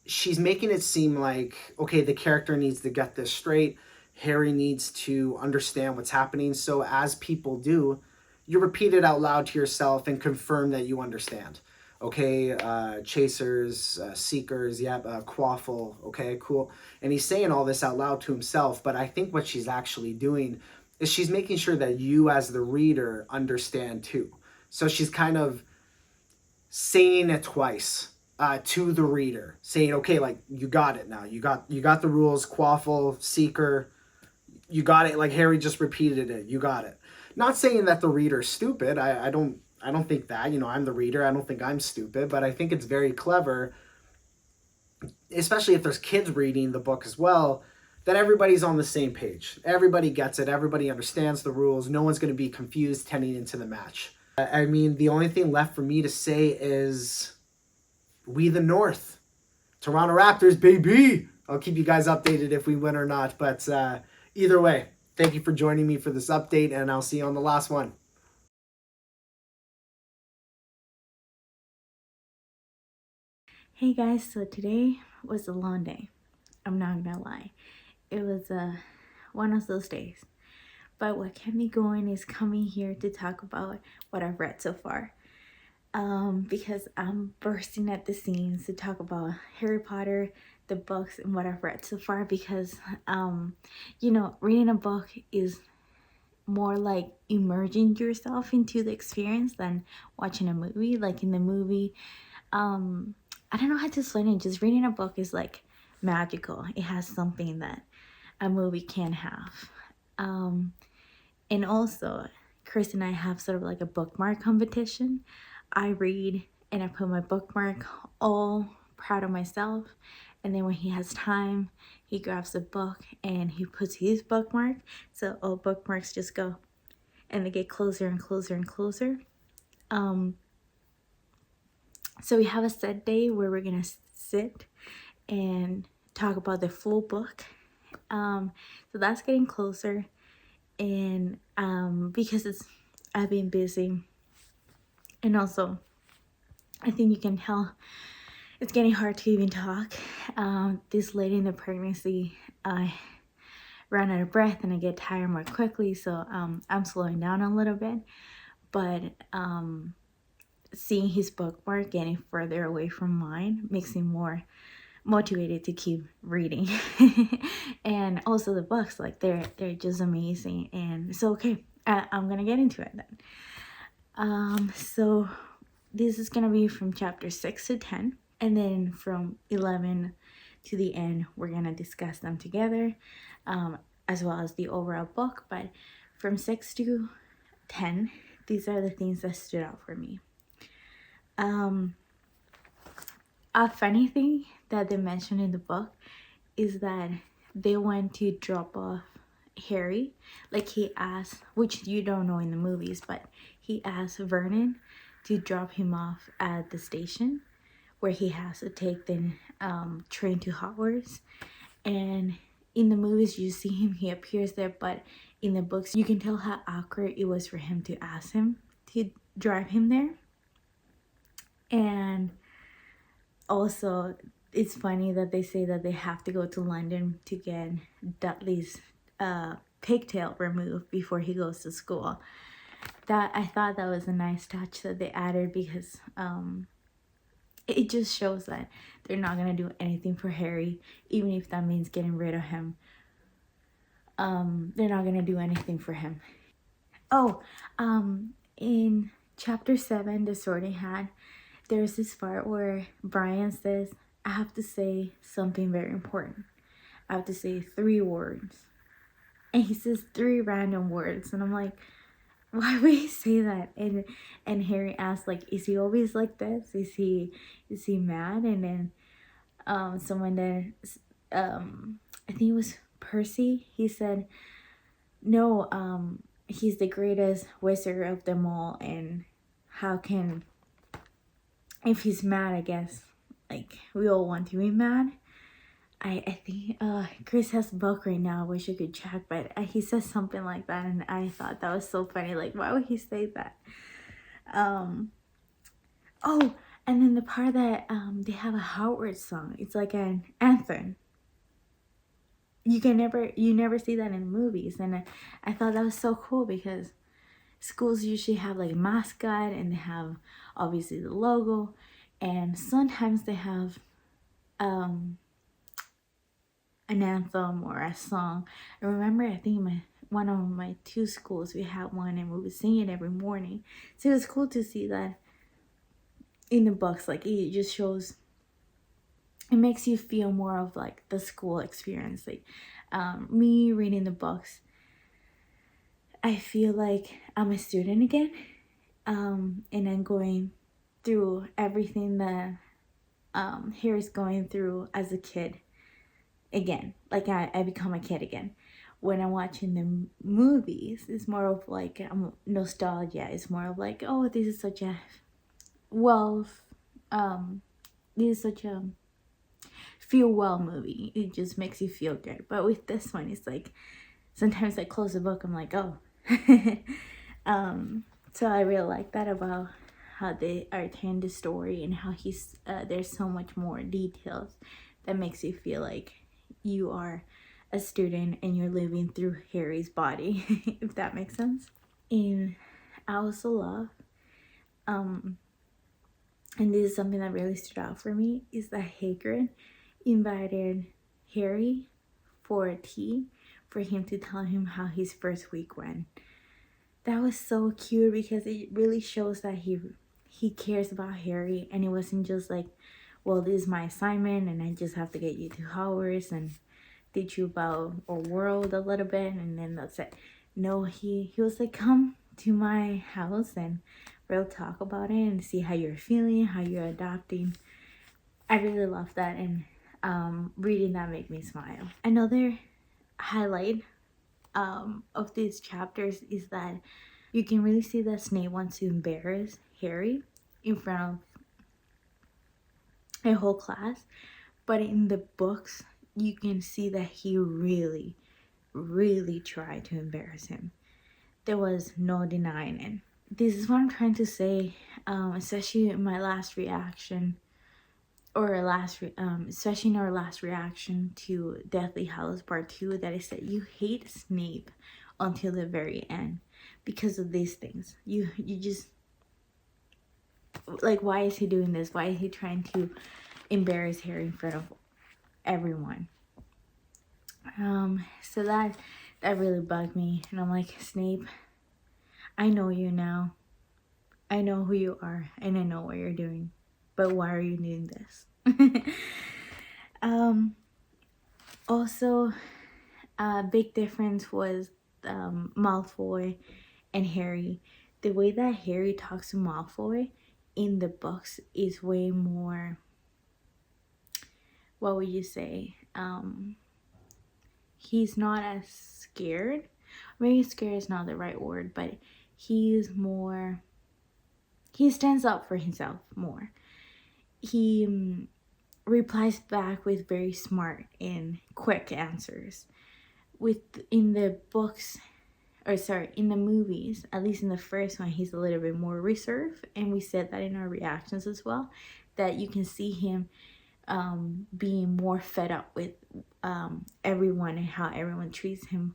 she's making it seem like, okay, the character needs to get this straight. Harry needs to understand what's happening. So as people do, you repeat it out loud to yourself and confirm that you understand. Okay, chasers, seekers, yep, quaffle, okay, cool. And he's saying all this out loud to himself, but I think what she's actually doing is she's making sure that you as the reader understand too. So she's kind of saying it twice to the reader, saying, okay, like, you got it now. You got the rules, quaffle, seeker, you got it. Like, Harry just repeated it. You got it. Not saying that the reader's stupid. I don't think that. I'm the reader. I don't think I'm stupid, but I think it's very clever, especially if there's kids reading the book as well, that everybody's on the same page. Everybody gets it. Everybody understands the rules. No one's going to be confused heading into the match. I mean, the only thing left for me to say is, we the North. Toronto Raptors, baby! I'll keep you guys updated if we win or not, but either way, thank you for joining me for this update, and I'll see you on the last one. Hey guys, so today was a long day. I'm not gonna lie. It was one of those days. But what kept me going is coming here to talk about what I've read so far. Because I'm bursting at the seams to talk about Harry Potter, the books, and what I've read so far, because reading a book is more like immersing yourself into the experience than watching a movie. Like, in the movie, I don't know how to explain it. Just reading a book is like magical. It has something that a movie can have. And also, Chris and I have sort of like a bookmark competition. I read and I put my bookmark, all proud of myself. And then when he has time, he grabs a book and he puts his bookmark. So all bookmarks just go and they get closer and closer and closer. So we have a set day where we're gonna sit and talk about the full book. So that's getting closer, and because I've been busy, and also I think you can tell it's getting hard to even talk. This late in the pregnancy, I run out of breath and I get tired more quickly, so I'm slowing down a little bit. But seeing his bookmark getting further away from mine makes me more motivated to keep reading. And also the books, like they're just amazing. And so okay, I'm gonna get into it then. So this is gonna be from chapter 6 to 10, and then from 11 to the end we're gonna discuss them together, as well as the overall book. But from 6 to 10, these are the things that stood out for me. A funny thing that they mentioned in the book is that they went to drop off Harry. Like he asked, which you don't know in the movies, but he asked Vernon to drop him off at the station where he has to take the train to Hogwarts. And in the movies you see him, he appears there, but in the books you can tell how awkward it was for him to ask him to drive him there. And also, it's funny that they say that they have to go to London to get Dudley's pigtail removed before he goes to school. That I thought that was a nice touch that they added, because it just shows that they're not gonna do anything for Harry, even if that means getting rid of him. They're not gonna do anything for him. In chapter 7, The Sorting Hat, there's this part where Brian says, I have to say something very important. I have to say 3 words. And he says 3 random words. And I'm like, why would he say that? And Harry asks, like, is he always like this? Is he mad? And then someone there, I think it was Percy, he said, no, he's the greatest wizard of them all. And how can... if he's mad, I guess, like, we all want to be mad. I think Chris has a book right now. I wish I could check, but he says something like that, and I thought that was so funny. Like, why would he say that? Oh, and then the part that they have a Howard song. It's like an anthem. You never see that in movies, and I thought that was so cool, because schools usually have like a mascot, and they have obviously the logo, and sometimes they have an anthem or a song. I remember, I think one of my 2 schools, we had one, and we would sing it every morning. So it was cool to see that in the books. Like, it just shows, it makes you feel more of like the school experience. Like me reading the books, I feel like I'm a student again, and I'm going through everything that Harry's going through as a kid again. Like I become a kid again. When I'm watching the movies, it's more of like nostalgia. It's more of like, oh, this is such a feel well movie. It just makes you feel good. But with this one, it's like sometimes I close the book, I'm like, oh. So I really like that about how they are telling the story, and how there's so much more details that makes you feel like you are a student and you're living through Harry's body, if that makes sense. And I also love, and this is something that really stood out for me, is that Hagrid invited Harry for a tea for him to tell him how his first week went. That was so cute, because it really shows that he cares about Harry, and it wasn't just like, well, this is my assignment and I just have to get you to Hogwarts and teach you about our world a little bit, and then that's it. No, he was like, come to my house and we'll talk about it and see how you're feeling, how you're adapting. I really love that. And reading that make me smile. Another highlight of these chapters is that you can really see that Snape wants to embarrass Harry in front of a whole class, but in the books you can see that he really tried to embarrass him. There was no denying it. This is what I'm trying to say, especially in my last reaction, especially in our last reaction to Deathly Hallows Part 2, that is that you hate Snape until the very end because of these things. You just, like, why is he doing this? Why is he trying to embarrass Harry in front of everyone? So that really bugged me, and I'm like, Snape, I know you now. I know who you are, and I know what you're doing. But why are you doing this? Also, a big difference was Malfoy and Harry. The way that Harry talks to Malfoy in the books is way more, what would you say? He's not as scared. Maybe scared is not the right word, but he stands up for himself more. He replies back with very smart and quick answers. In the movies, at least in the first one, he's a little bit more reserved, and we said that in our reactions as well, that you can see him being more fed up with everyone and how everyone treats him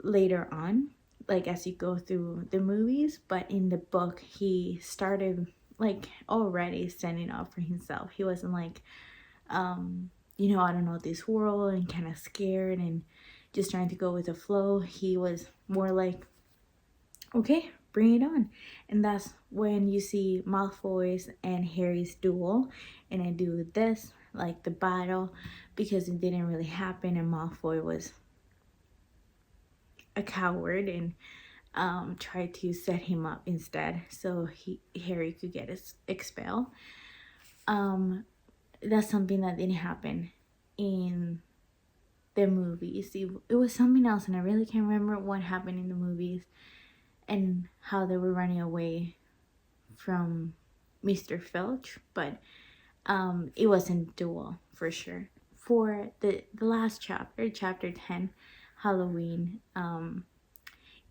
later on, like as you go through the movies. But in the book, he started like already standing up for himself. He wasn't like I don't know this world and kind of scared and just trying to go with the flow. He was more like, okay, bring it on. And that's when you see Malfoy's and Harry's duel, and I do this, like the battle, because it didn't really happen and Malfoy was a coward and tried to set him up instead so Harry could get expelled. That's something that didn't happen in the movies. It was something else, and I really can't remember what happened in the movies and how they were running away from Mr. Filch, but it wasn't duel for sure. For the last chapter, chapter 10, Halloween,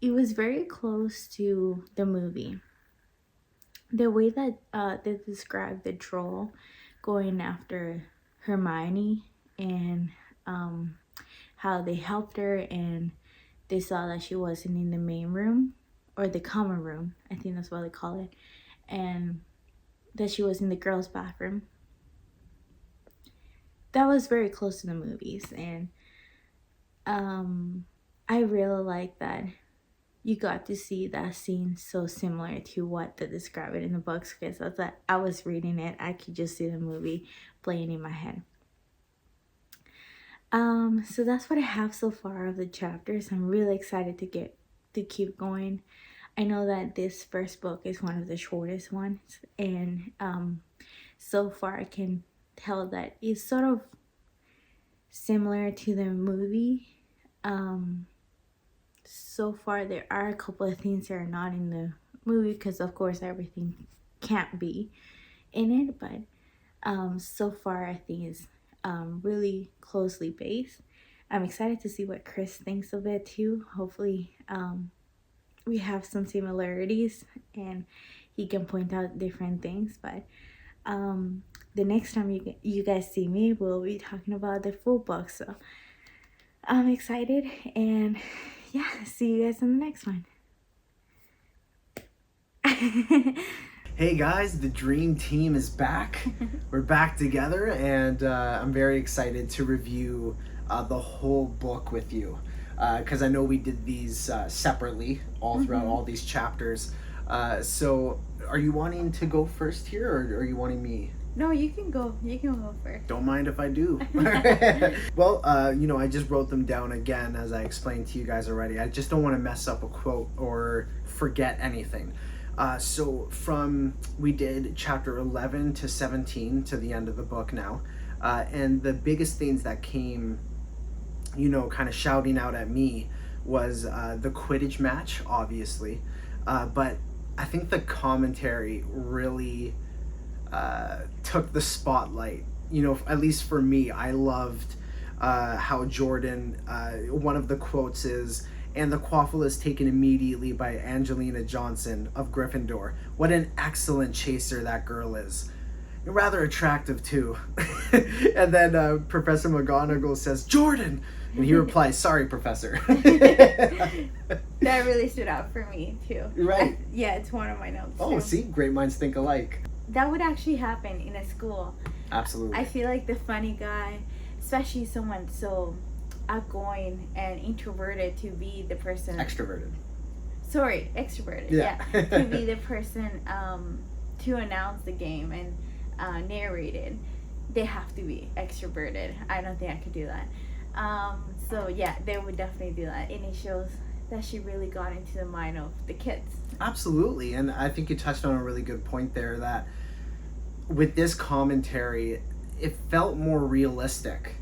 it was very close to the movie. The way that they described the troll going after Hermione, and how they helped her, and they saw that she wasn't in the main room, or the common room, I think that's what they call it, and that she was in the girls' bathroom. That was very close to the movies, and I really like that you got to see that scene so similar to what they describe it in the books, because that's that I was reading it, I could just see the movie playing in my head. So that's what I have so far of the chapters. I'm really excited to keep going. I know that this first book is one of the shortest ones, and so far I can tell that it's sort of similar to the movie. So far there are a couple of things that are not in the movie, because of course everything can't be in it, but so far I think it's really closely based. I'm excited to see what Chris thinks of it too. Hopefully we have some similarities and he can point out different things, but the next time you guys see me, we'll be talking about the full book. So I'm excited, and yeah, see you guys in the next one. Hey guys, the dream team is back. We're back together, and I'm very excited to review the whole book with you, because I know we did these separately all throughout all these chapters. So are you wanting to go first here, or are you wanting me? No, you can go first. Don't mind if I do. Well, I just wrote them down again, as I explained to you guys already. I just don't want to mess up a quote or forget anything. So we did chapter 11 to 17 to the end of the book now. And the biggest things that came, kind of shouting out at me was the Quidditch match, obviously. But I think the commentary really took the spotlight. At least for me, I loved how Jordan, one of the quotes is, "And the quaffle is taken immediately by Angelina Johnson of Gryffindor. What an excellent chaser that girl is. Rather attractive too." And then Professor McGonagall says, "Jordan!" And he replies, "Sorry, Professor." That really stood out for me too. Right. Yeah, it's one of my notes. Oh, too. see? Great minds think alike. That would actually happen in a school. Absolutely. I feel like the funny guy, especially someone so outgoing and introverted, to be the person. Extroverted. Sorry, extroverted. Yeah. To be the person to announce the game and narrate it. They have to be extroverted. I don't think I could do that. So yeah, they would definitely do that, and it shows that she really got into the mind of the kids. Absolutely. And I think you touched on a really good point there, that with this commentary, it felt more realistic.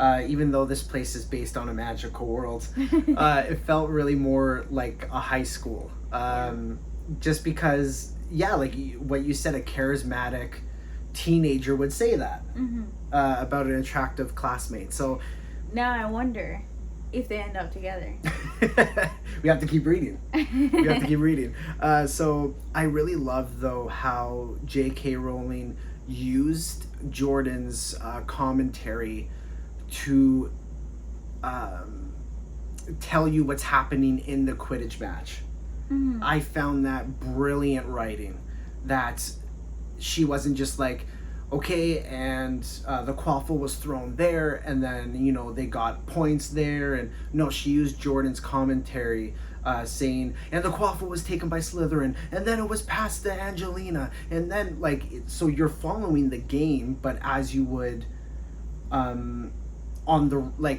Even though this place is based on a magical world, it felt really more like a high school. Just because, like what you said, a charismatic teenager would say that about an attractive classmate. So now I wonder if they end up together. We have to keep reading. So I really love, though, how J.K. Rowling used Jordan's commentary to tell you what's happening in the Quidditch match. I found that brilliant writing, that she wasn't just like, okay, and the quaffle was thrown there, and then, they got points there. And no, she used Jordan's commentary saying, and the quaffle was taken by Slytherin, and then it was passed to Angelina. And then, so you're following the game, but as you would on the,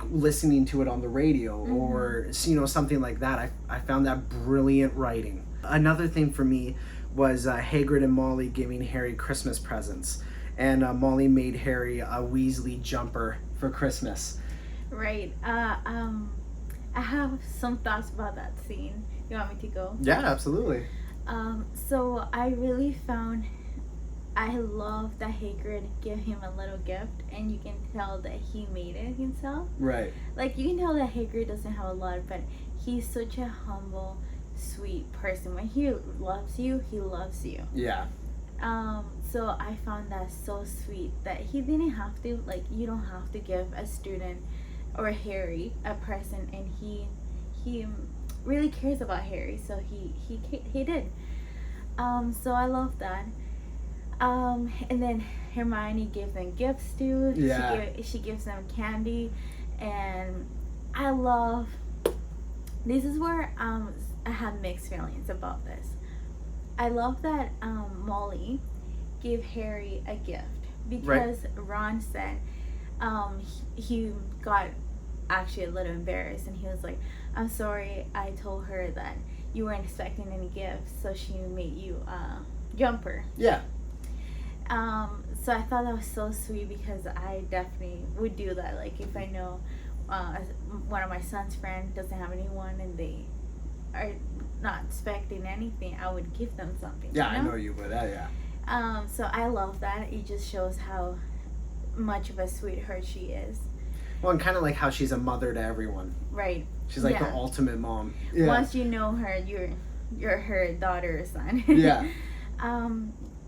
listening to it on the radio or, something like that. I found that brilliant writing. Another thing for me was Hagrid and Molly giving Harry Christmas presents. And Molly made Harry a Weasley jumper for Christmas. Right. I have some thoughts about that scene. You want me to go? Yeah, absolutely. So I really found, I love that Hagrid gave him a little gift, and you can tell that he made it himself. Right. You can tell that Hagrid doesn't have a lot, but he's such a humble, sweet person. When he loves you, he loves you. Yeah. So I found that so sweet that he didn't have to, you don't have to give a student or Harry a present, and he really cares about Harry, so he did. So I love that. And then Hermione gave them gifts too. Yeah. She gives them candy, and I love, this is where I have mixed feelings about this. I love that Molly gave Harry a gift, because Ron said he got actually a little embarrassed, and he was like, "I'm sorry, I told her that you weren't expecting any gifts, so she made you a jumper." Yeah. So I thought that was so sweet, because I definitely would do that. If I know one of my son's friends doesn't have anyone and they are not expecting anything, I would give them something. Yeah, I know you would. Yeah. So I love that. It just shows how much of a sweetheart she is. Well, and kind of like how she's a mother to everyone. Right. She's like the ultimate mom. Yeah. Once you know her, you're her daughter or son. Yeah.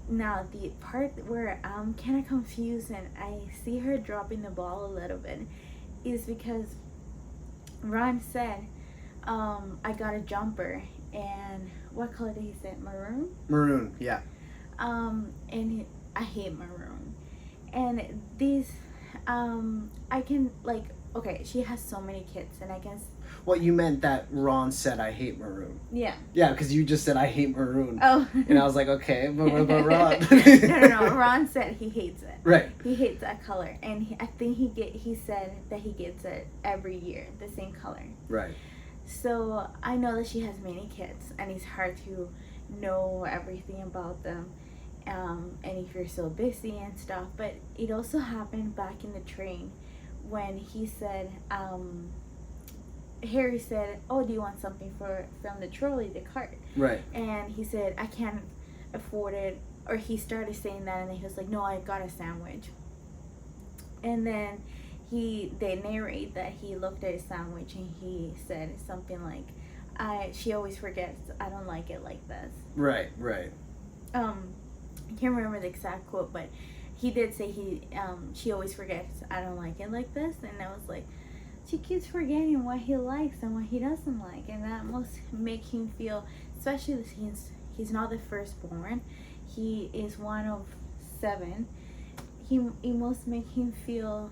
Now the part where I'm kind of confused and I see her dropping the ball a little bit is because Ron said, I got a jumper, and what color did he say? Maroon? Maroon, yeah. And I hate maroon. And these, I can, okay, she has so many kids, and I guess. Well, you meant that Ron said, I hate maroon. Yeah. Yeah, because you just said, I hate maroon. Oh. And I was like, okay, but what about Ron? No. Ron said he hates it. Right. He hates that color. And I think he said that he gets it every year, the same color. Right. So I know that she has many kids, and it's hard to know everything about them. and if you're so busy and stuff. But it also happened back in the train when he said, Harry said, "Oh, do you want something from the trolley, the cart?" Right. And he said, "I can't afford it." Or he started saying that, and he was like, "No, I got a sandwich." And then they narrate that he looked at his sandwich and he said something like, she always forgets, I don't like it like this. Right. I can't remember the exact quote, but he did say she always forgets, I don't like it like this. And I was like, she keeps forgetting what he likes and what he doesn't like, and that must make him feel, especially since he's not the firstborn, he is one of 7. It must make him feel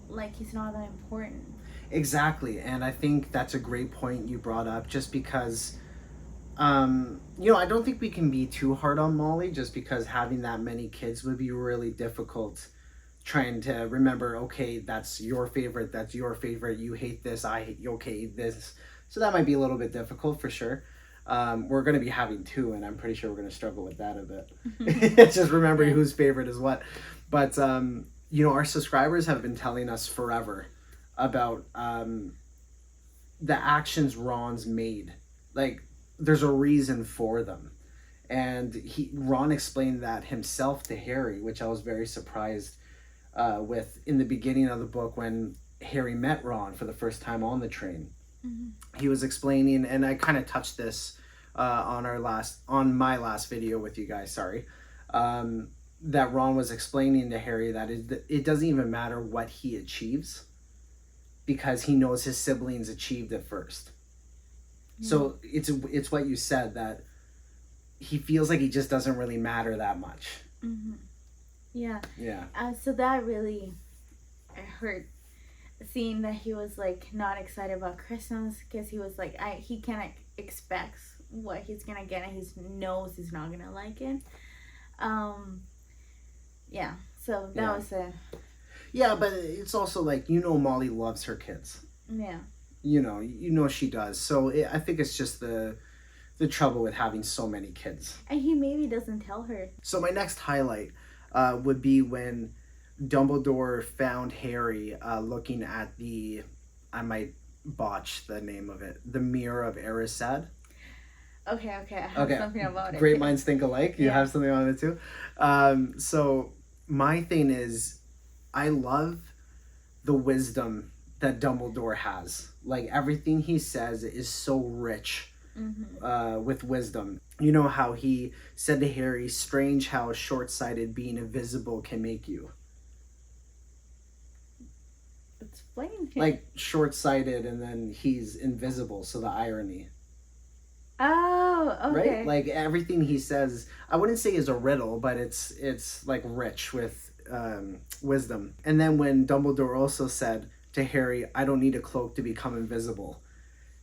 like he's not that important. Exactly, and I think that's a great point you brought up, just because, I don't think we can be too hard on Molly, just because having that many kids would be really difficult, trying to remember, okay, that's your favorite, you hate this, okay, this. So that might be a little bit difficult for sure. We're going to be having 2, and I'm pretty sure we're going to struggle with that a bit. It's just remembering whose favorite is what. But, our subscribers have been telling us forever about the actions Ron's made. Like, there's a reason for them. And Ron explained that himself to Harry, which I was very surprised with in the beginning of the book when Harry met Ron for the first time on the train. Mm-hmm. He was explaining, and I kind of touched this on my last video with you guys, sorry, that Ron was explaining to Harry that it doesn't even matter what he achieves, because he knows his siblings achieved it first. Yeah. So it's what you said, that he feels like he just doesn't really matter that much. Mm-hmm. Yeah. Yeah. So that really hurt, seeing that he was like not excited about Christmas, because he was like, he kind of expects what he's gonna get, and he knows he's not gonna like it. Yeah. So that was a. Yeah, but it's also like, Molly loves her kids. Yeah. She does. So I think it's just the trouble with having so many kids. And he maybe doesn't tell her. So my next highlight would be when Dumbledore found Harry looking at I might botch the name of it, the Mirror of Erised. Okay, I have something about it. Great minds think alike. You have something on it too. So my thing is, I love the wisdom that Dumbledore has. Like, everything he says is so rich. Mm-hmm. With wisdom. You know how he said to Harry, strange how short-sighted being invisible can make you. Explain. Like, short-sighted and then he's invisible, so the irony. Oh, okay. Right? Like, everything he says, I wouldn't say is a riddle, but it's like rich with wisdom. And then when Dumbledore also said to Harry, I don't need a cloak to become invisible,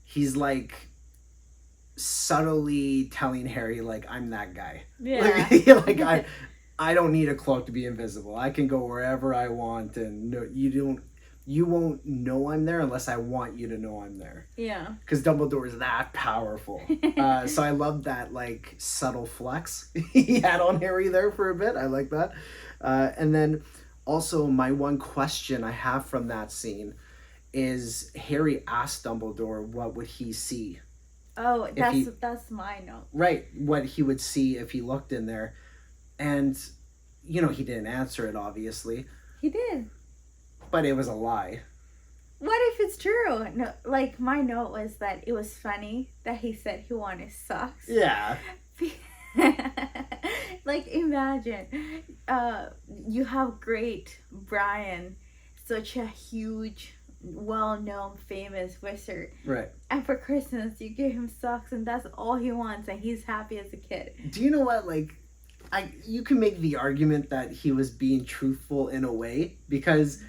he's like subtly telling Harry, like, I'm that guy. Yeah. Like I don't need a cloak to be invisible. I can go wherever I want, and you won't know I'm there unless I want you to know I'm there. Yeah. Because Dumbledore is that powerful. So I love that, like, subtle flex he had on Harry there for a bit. I like that. And then also my one question I have from that scene is Harry asked Dumbledore what would he see. Oh, that's my note. Right, what he would see if he looked in there. And, he didn't answer it, obviously. He did. But it was a lie. What if it's true? No, like, my note was that it was funny that he said he wanted socks. Yeah. Like, imagine, you have great Brian, such a huge, well-known, famous wizard. Right. And for Christmas, you give him socks, and that's all he wants, and he's happy as a kid. Do you know what, like, you can make the argument that he was being truthful in a way, because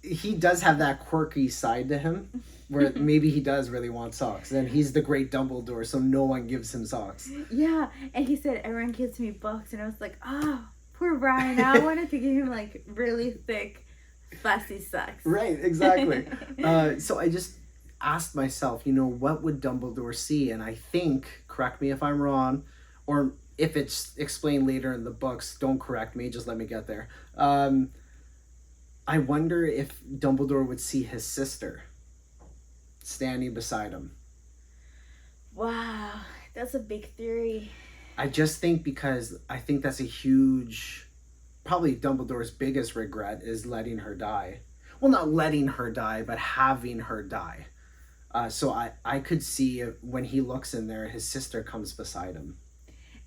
he does have that quirky side to him, where maybe he does really want socks, and he's the great Dumbledore, so no one gives him socks. Yeah, and he said, everyone gives me books, and I was like, poor Brian. I wanted to give him, like, really thick, fussy socks. Right, exactly. So I just asked myself, what would Dumbledore see? And I think, correct me if I'm wrong, or if it's explained later in the books, don't correct me, just let me get there. I wonder if Dumbledore would see his sister standing beside him. Wow, that's a big theory. I just think because I think that's a huge, probably Dumbledore's biggest regret is letting her die. Well, not letting her die, but having her die. So I could see when he looks in there, his sister comes beside him.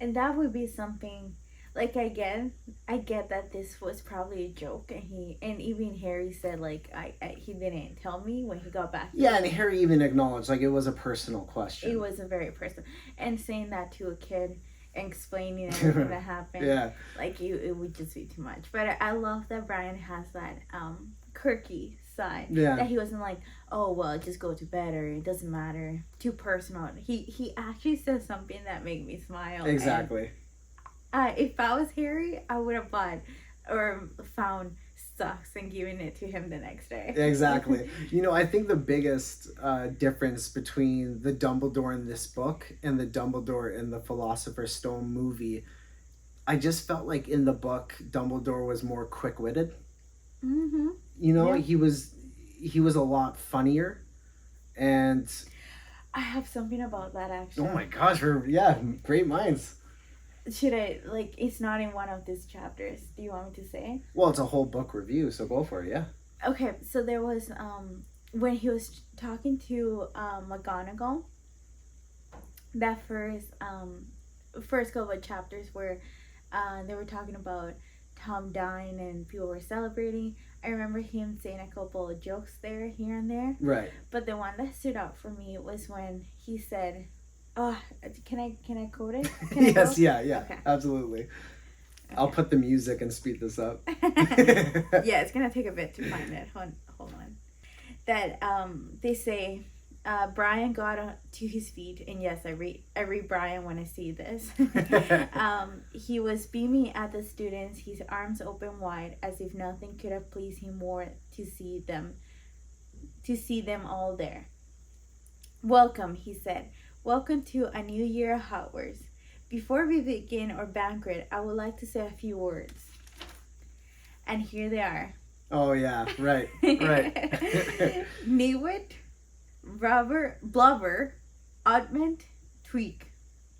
And that would be something, like, I get that this was probably a joke, and even Harry said, like, he didn't tell me when he got back. Yeah, and Harry even acknowledged, like, it was a personal question. It was a very personal, and saying that to a kid and explaining everything that happened, yeah, like, it would just be too much. But I love that Brian has that quirky side. Yeah. That he wasn't like, oh, well, just go to bed, or it doesn't matter, too personal. He actually said something that made me smile. Exactly. If I was Harry, I would have bought or found socks and given it to him the next day. Exactly. You know, I think the biggest difference between the Dumbledore in this book and the Dumbledore in the Philosopher's Stone movie, I just felt like in the book, Dumbledore was more quick-witted. Mm-hmm. You know, Yeah. he was a lot funnier, and I have something about that, actually. oh my gosh, great minds. Should I, like, it's not in one of these chapters. Do you want me to say? Well, it's a whole book review, so go for it, yeah. Okay, so there was, when he was talking to McGonagall, that first couple of chapters where they were talking about Tom dying and people were celebrating. I remember him saying a couple of jokes there, here and there. Right. But the one that stood out for me was when he said, "Oh, can I quote it? Can I Yes, go?" yeah, Okay. absolutely. Okay. I'll put the music and speed this up. Yeah, it's gonna take a bit to find it. Hold on. That they say, Brian got to his feet, and yes, I read Brian when I see this. He was beaming at the students, his arms open wide, as if nothing could have pleased him more to see them all there. "Welcome," he said. "Welcome to a new year of Hogwarts. Before we begin our banquet, I would like to say a few words." And here they are. Oh yeah, right, right. Newt, Blubber, Oddment, Tweak.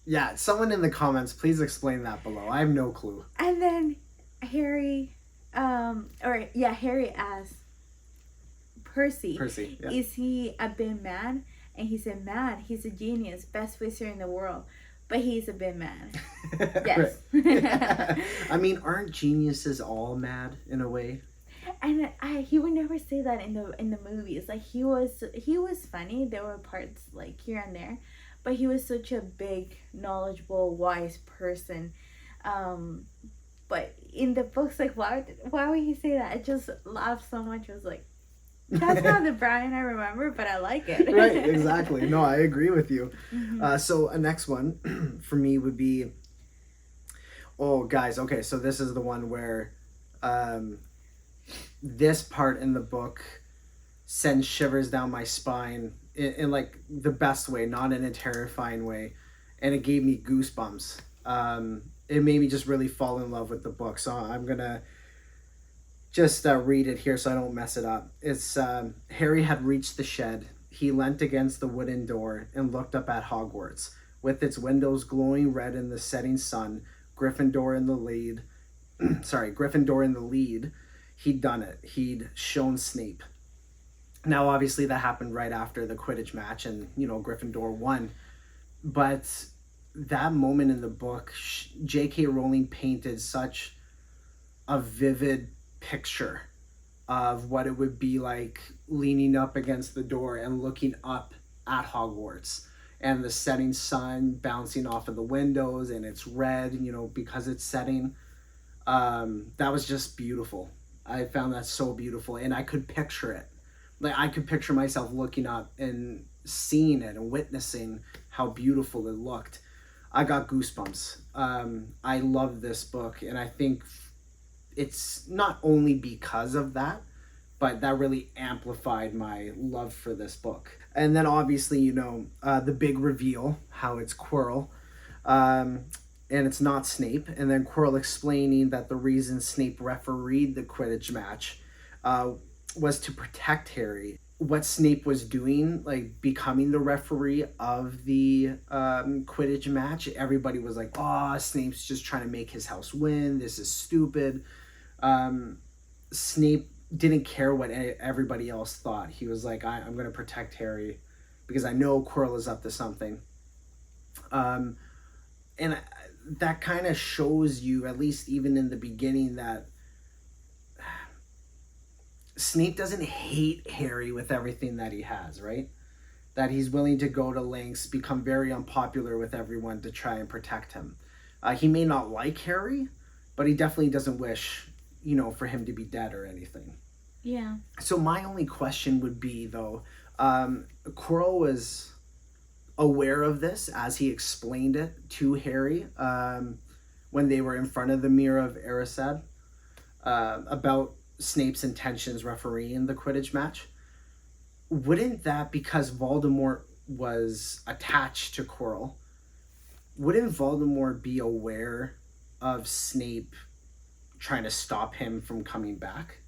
Yeah, someone in the comments, please explain that below. I have no clue. And then Harry asked Percy, Yeah. "Is he a bit mad?" And he said, "Mad? He's a genius, best wizard in the world. But he's a bit mad." Yes. Right. I mean, aren't geniuses all mad in a way? And he would never say that in the movies. Like, he was funny. There were parts, like, here and there, but he was such a big, knowledgeable, wise person. But in the books, like, why would he say that? I just laughed so much. I was like, that's not the Brian I remember, but I like it. Right, exactly. No, I agree with you. Mm-hmm. So a next one for me would be, oh guys, okay, so this is the one where this part in the book sends shivers down my spine in like the best way, not in a terrifying way, and it gave me goosebumps. It made me just really fall in love with the book, so I'm gonna just read it here so I don't mess it up. It's Harry had reached the shed. He leant against the wooden door and looked up at Hogwarts, with its windows glowing red in the setting sun. Gryffindor in the lead. Gryffindor in the lead. He'd done it. He'd shown Snape. Now, obviously, that happened right after the Quidditch match, and Gryffindor won. But that moment in the book, J.K. Rowling painted such a vivid picture of what it would be like leaning up against the door and looking up at Hogwarts and the setting sun bouncing off of the windows, and it's red, because it's setting. That was just beautiful. I found that so beautiful, and I could picture it. Like, I could picture myself looking up and seeing it and witnessing how beautiful it looked. I got goosebumps. I love this book, and I think it's not only because of that, but that really amplified my love for this book. And then obviously, the big reveal, how it's Quirrell. and it's not Snape. And then Quirrell explaining that the reason Snape refereed the Quidditch match was to protect Harry. What Snape was doing, like becoming the referee of the Quidditch match, everybody was like, "Oh, Snape's just trying to make his house win. This is stupid." Snape didn't care what everybody else thought. He was like, I'm going to protect Harry because I know Quirrell is up to something. And that kind of shows you, at least even in the beginning, that Snape doesn't hate Harry with everything that he has, right? That he's willing to go to lengths, become very unpopular with everyone to try and protect him. He may not like Harry, but he definitely doesn't wish, for him to be dead or anything. Yeah. So my only question would be, though, Quirrell was aware of this as he explained it to Harry when they were in front of the Mirror of Erised about Snape's intentions refereeing the Quidditch match. Wouldn't that, because Voldemort was attached to Quirrell, wouldn't Voldemort be aware of Snape trying to stop him from coming back?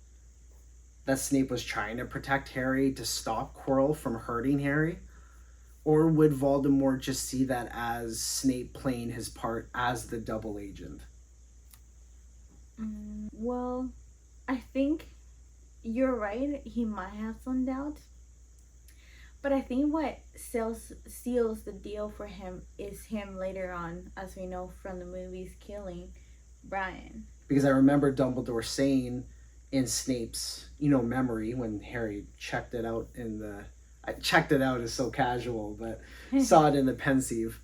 That Snape was trying to protect Harry to stop Quirrell from hurting Harry? Or would Voldemort just see that as Snape playing his part as the double agent? Well, I think you're right. He might have some doubt. But I think what seals the deal for him is him later on, as we know from the movies, killing Brian. Because I remember Dumbledore saying in Snape's, memory when Harry checked it out checked it out is so casual, but saw it in the pensieve,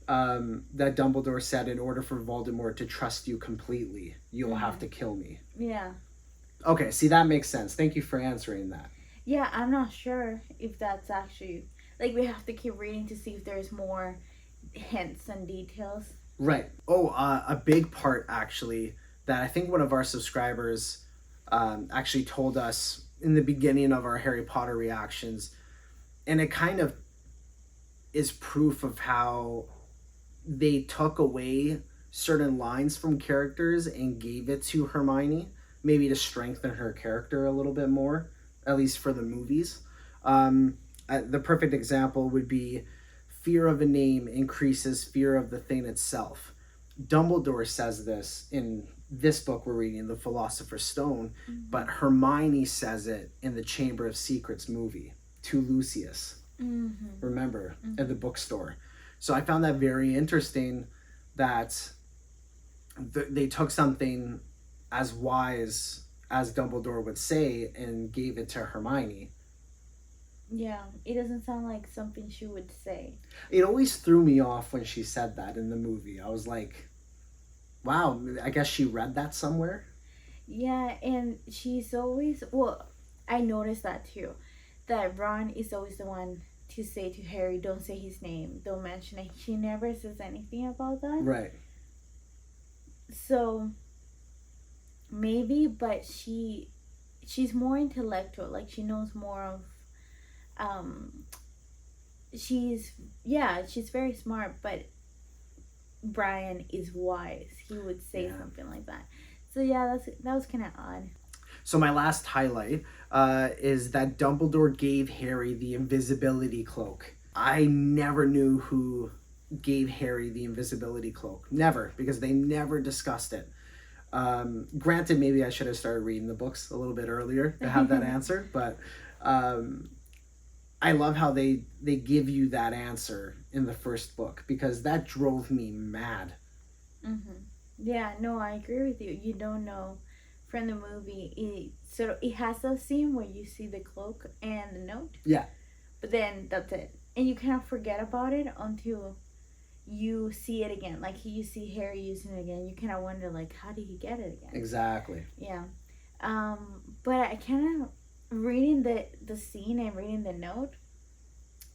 that Dumbledore said, in order for Voldemort to trust you completely, you'll have to kill me. Yeah. Okay, see, that makes sense. Thank you for answering that. Yeah, I'm not sure if that's actually... we have to keep reading to see if there's more hints and details. Right. Oh, a big part, actually, that I think one of our subscribers actually told us in the beginning of our Harry Potter reactions, and it kind of is proof of how they took away certain lines from characters and gave it to Hermione, maybe to strengthen her character a little bit more, at least for the movies. The perfect example would be fear of a name increases fear of the thing itself. Dumbledore says this in this book we're reading, The Philosopher's Stone, but Hermione says it in the Chamber of Secrets movie to Lucius. Remember, at the bookstore. So I found that very interesting that they took something as wise as Dumbledore would say and gave it to Hermione. Yeah, it doesn't sound like something she would say. It always threw me off when she said that in the movie. I was like, wow, I guess she read that somewhere. Yeah, and she's always... Well, I noticed that too. That Ron is always the one to say to Harry, don't say his name, don't mention it. She never says anything about that. Right. So, maybe, but she's more intellectual. She knows more of... she's very smart, but Brian is wise. He would say something like that. So yeah, that was kind of odd. So my last highlight is that Dumbledore gave Harry the invisibility cloak. I never knew who gave Harry the invisibility cloak. Never, because they never discussed it. Granted, maybe I should have started reading the books a little bit earlier to have that answer, but I love how they give you that answer in the first book, because that drove me mad. Yeah, no, I agree with you. You don't know from the movie. It has a scene where you see the cloak and the note. Yeah. But then that's it. And you kind of forget about it until you see it again. You see Harry using it again. You kind of wonder, how did he get it again? Exactly. Yeah. But I kind of... reading the scene and reading the note,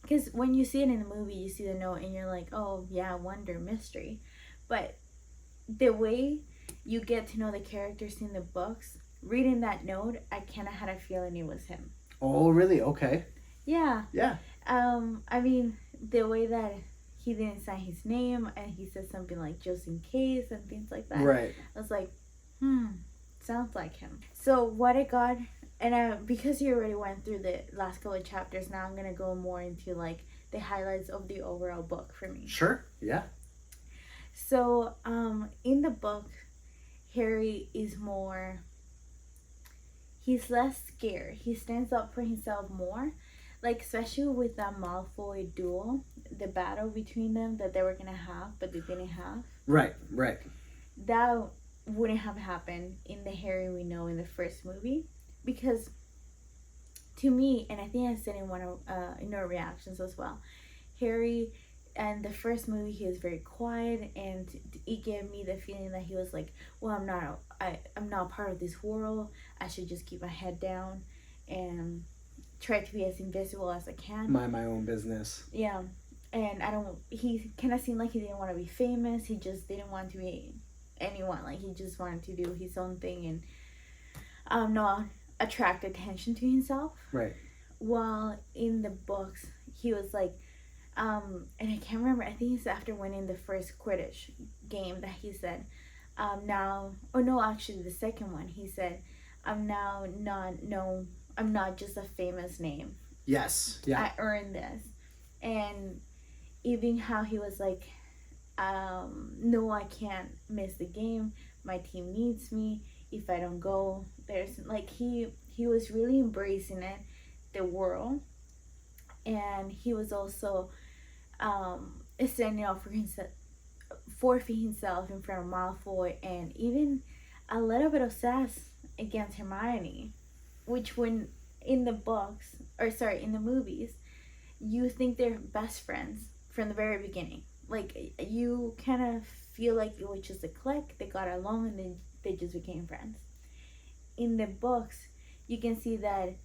because when you see it in the movie, you see the note and you're like, oh yeah, wonder, mystery. But the way you get to know the characters in the books, reading that note, I kind of had a feeling it was him. Oh, really? Okay. Yeah. Yeah. I mean, the way that he didn't sign his name, and he said something like just in case and things like that. Right. I was like, sounds like him. So what I got, and because you already went through the last couple of chapters, now I'm gonna go more into like the highlights of the overall book for me. Sure. Yeah. So in the book, Harry is he's less scared. He stands up for himself more. Like, especially with that Malfoy duel, the battle between them that they were gonna have, but they didn't have. Right. That wouldn't have happened in the Harry we know in the first movie. Because, to me, and I think I said in one of in our reactions as well, Harry, and the first movie, he was very quiet, and it gave me the feeling that he was like, well, I'm not part of this world. I should just keep my head down and try to be as invisible as I can. Mind my own business. Yeah. And he kind of seemed like he didn't want to be famous. He just didn't want to be anyone. Like, he just wanted to do his own thing and not attract attention to himself. Right. While in the books, he was like, and I can't remember, I think it's after winning the first Quidditch game that he said, actually the second one, he said, I'm not just a famous name. Yes. Yeah. I earned this. And even how he was like, no, I can't miss the game. My team needs me. If I don't go, there's like, he was really embracing it, the world. And he was also standing up for himself in front of Malfoy, and even a little bit of sass against Hermione, which when in the movies, you think they're best friends from the very beginning. Like, you kind of feel like it was just a clique, they got along, and then they just became friends. In the books, you can see that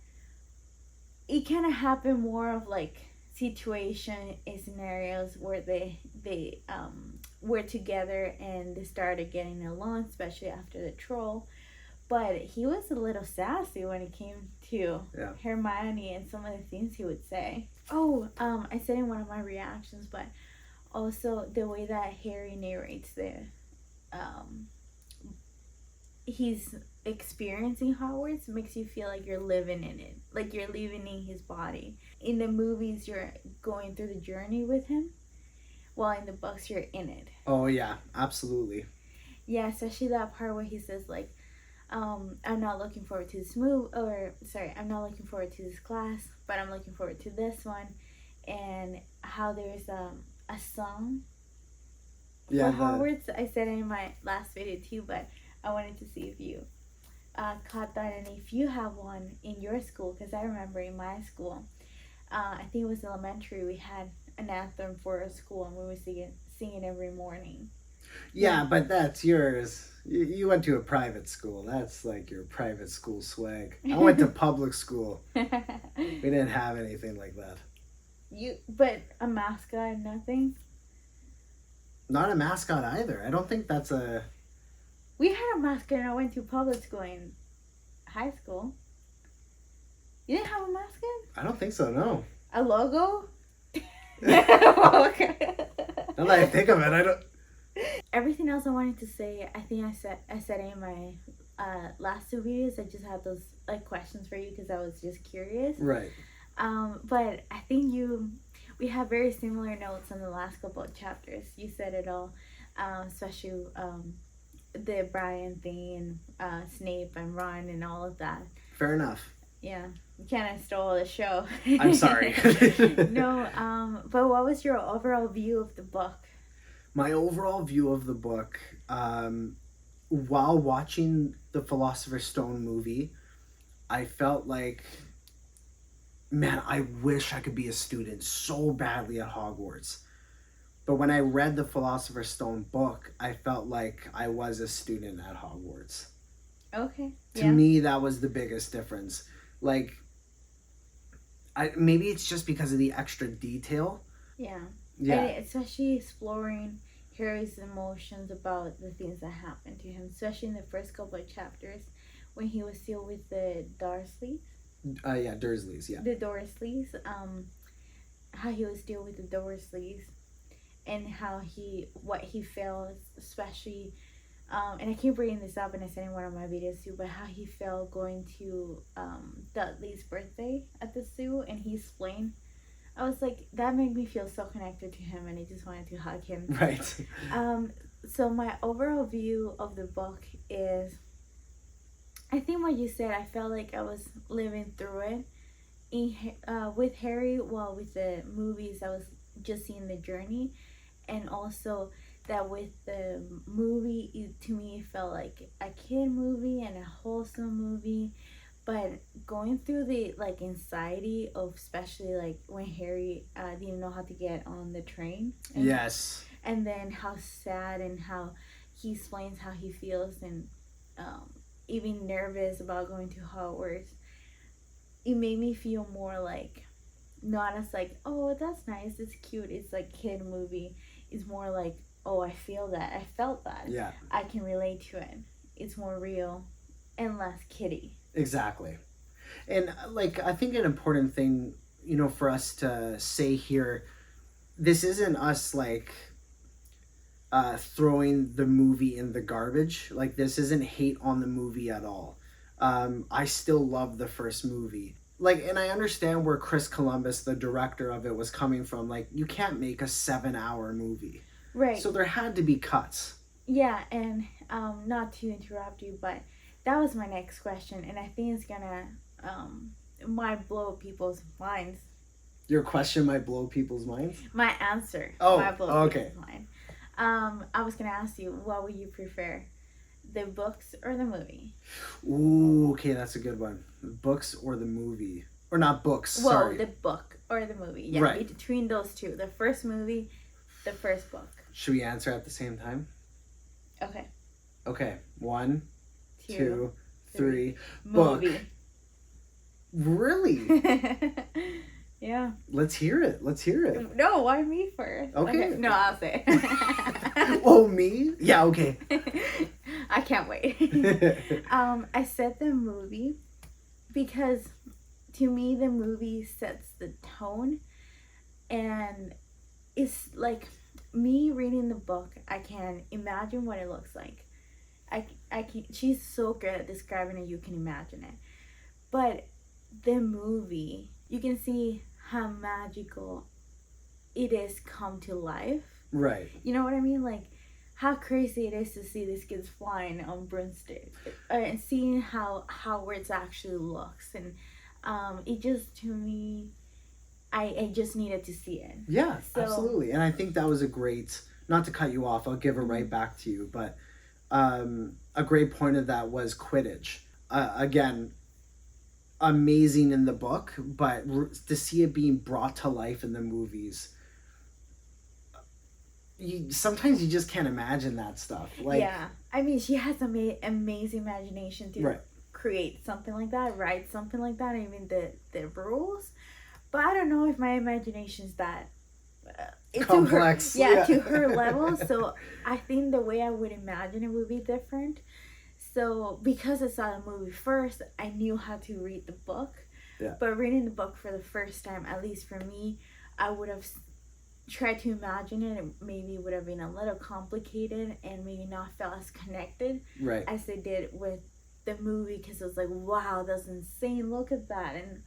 it kind of happened more of like situation and scenarios where they were together and they started getting along, especially after the troll. But he was a little sassy when it came to Hermione and some of the things he would say. I said in one of my reactions, but also the way that Harry narrates he's experiencing Hogwarts makes you feel like you're living in it, like you're living in his body. In the movies, you're going through the journey with him, while in the books, you're in it. Oh yeah, absolutely. Yeah, especially that part where he says like, I'm not looking forward to I'm not looking forward to this class, but I'm looking forward to this one. And how there's a song for Hogwarts. I said it in my last video too, but I wanted to see if you caught that, and if you have one in your school, because I remember in my school, I think it was elementary, we had an anthem for a school, and we would sing it every morning. Yeah, but that's yours. You went to a private school. That's like your private school swag. I went to public school. We didn't have anything like that. But a mascot and nothing? Not a mascot either. I don't think that's a... We had a mascot and I went to public school in high school. You didn't have a mascot? I don't think so, no. A logo? Okay. Now that I think of it, I don't... Everything else I wanted to say, I think I said it in my last two videos. I just had those like questions for you because I was just curious. Right. But I think we have very similar notes on the last couple of chapters. You said it all, especially the Brian thing and Snape and Ron and all of that. Fair enough. Yeah, you kind of stole the show. I'm sorry. No, but what was your overall view of the book? My overall view of the book, while watching the Philosopher's Stone movie, I felt like, man, I wish I could be a student so badly at Hogwarts. But when I read the Philosopher's Stone book, I felt like I was a student at Hogwarts. Okay. To me, that was the biggest difference. Like, maybe it's just because of the extra detail. Yeah. Yeah. And especially exploring Harry's emotions about the things that happened to him, especially in the first couple of chapters when he was still with the Dursleys. Dursleys, yeah. The Dursleys. How he was still with the Dursleys. and what he feels, especially, and I keep bringing this up, and I said in one of my videos too, but how he felt going to Dudley's birthday at the zoo, and he explained. I was like, that made me feel so connected to him, and I just wanted to hug him. Right. So my overall view of the book is, I think what you said, I felt like I was living through it. With Harry, well, with the movies, I was just seeing the journey, and also that with the movie, to me, it felt like a kid movie and a wholesome movie. But going through the like anxiety of, especially like when Harry didn't know how to get on the train. Yes. And then how sad, and how he explains how he feels, and even nervous about going to Hogwarts. It made me feel more like, not as like, oh, that's nice, it's cute, it's like kid movie. It's more like, oh, I feel that, I felt that. Yeah. I can relate to it. It's more real and less kiddie. Exactly. And like, I think an important thing, for us to say here, this isn't us like throwing the movie in the garbage. Like, this isn't hate on the movie at all. I still love the first movie. Like, and I understand where Chris Columbus, the director of it, was coming from. Like, you can't make a 7-hour movie. Right. So there had to be cuts. Yeah, and not to interrupt you, but that was my next question, and I think it's gonna might blow people's minds. Your question might blow people's minds? My answer might blow okay. people's mind. I was gonna ask you, what would you prefer, the books or the movie? Ooh, okay, that's a good one. The books or the movie? Or not books, well, sorry. The book or the movie. Yeah, right. Between those two. The first movie, the first book. Should we answer at the same time? Okay. Okay. 1, 2, 3. Movie. Book. Really? Yeah. Let's hear it. No, why me first? Okay. No, I'll say. Oh, me? Yeah, okay. I can't wait. I said the movie because to me the movie sets the tone, and it's like me reading the book, I can imagine what it looks like. I can. She's so good at describing it, you can imagine it. But the movie, you can see how magical it is come to life. Right. You know what I mean? Like, how crazy it is to see these kids flying on broomsticks, and seeing how Hogwarts actually looks, and it just, to me, I just needed to see it. Yeah, absolutely. And I think that was a great, not to cut you off, I'll give it right back to you, but a great point of that was Quidditch. Again, amazing in the book, but to see it being brought to life in the movies, sometimes you just can't imagine that stuff. Like, yeah, I mean, she has amazing imagination to create something like that, write something like that. I mean, the rules, but I don't know if my imagination's that complex. To her level. So I think the way I would imagine it would be different. So because I saw the movie first, I knew how to read the book. Yeah. But reading the book for the first time, at least for me, I would have tried to imagine it. It maybe would have been a little complicated and maybe not felt as connected as they did with the movie, because it was like, wow, that's insane. Look at that. And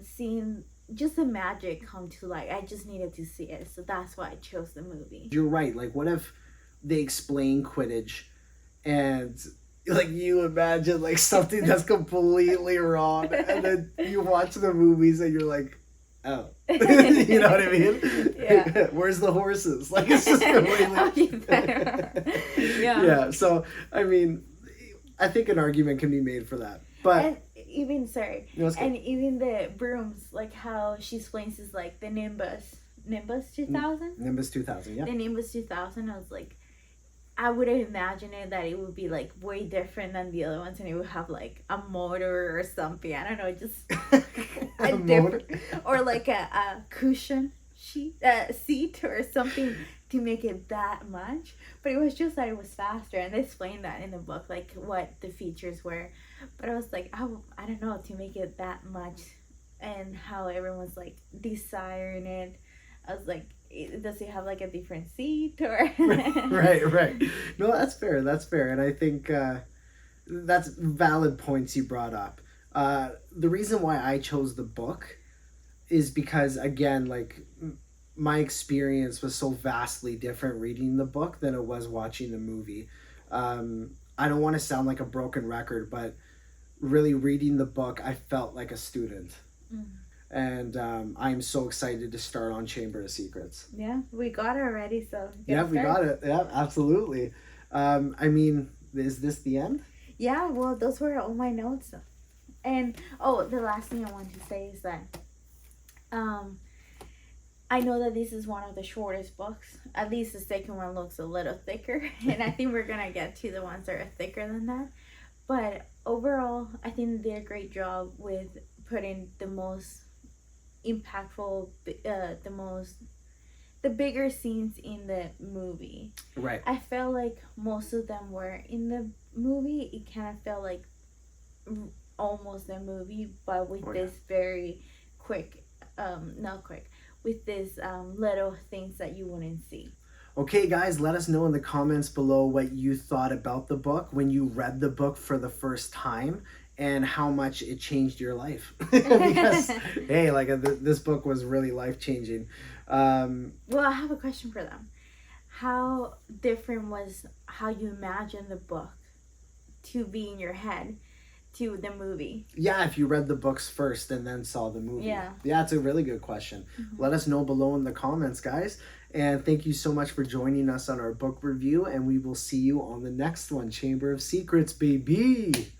seeing just the magic come to life. I just needed to see it. So that's why I chose the movie. You're right. Like, what if they explain Quidditch and... like, you imagine like something that's completely wrong, and then you watch the movies and you're like, oh. You know what I mean? Yeah. Where's the horses? Like, it's just completely... Yeah, so I mean, I think an argument can be made for that. But and even even the brooms, like how she explains is like the Nimbus 2000? Nimbus 2000, yeah. The Nimbus 2000, I was like, I would have imagined it that it would be like way different than the other ones, and it would have like a motor or something. I don't know, just a different, or like a cushion seat or something to make it that much. But it was just that it was faster, and they explained that in the book, like what the features were. But I was like, I don't know, to make it that much, and how everyone's like desiring it. I was like, does it have like a different seat or? Right. No, that's fair. And I think that's valid points you brought up. The reason why I chose the book is because, again, like, my experience was so vastly different reading the book than it was watching the movie. I don't want to sound like a broken record, but really reading the book, I felt like a student. And I'm so excited to start on Chamber of Secrets. Yeah, we got it already, so we got it. Yeah, absolutely. I mean, is this the end? Yeah, well, those were all my notes. And, oh, the last thing I want to say is that I know that this is one of the shortest books. At least the second one looks a little thicker. And I think we're going to get to the ones that are thicker than that. But overall, I think they did a great job with putting the most impactful, the bigger scenes in the movie. Right. I felt like most of them were in the movie. It kind of felt like almost a movie, but with this very quick, with this little things that you wouldn't see. Okay, guys, let us know in the comments below what you thought about the book when you read the book for the first time and how much it changed your life. Because, hey, like, this book was really life-changing. Well, I have a question for them. How different was how you imagined the book to be in your head to the movie? Yeah, if you read the books first and then saw the movie. Yeah, it's a really good question. Let us know below in the comments, guys. And thank you so much for joining us on our book review. And we will see you on the next one. Chamber of Secrets, baby.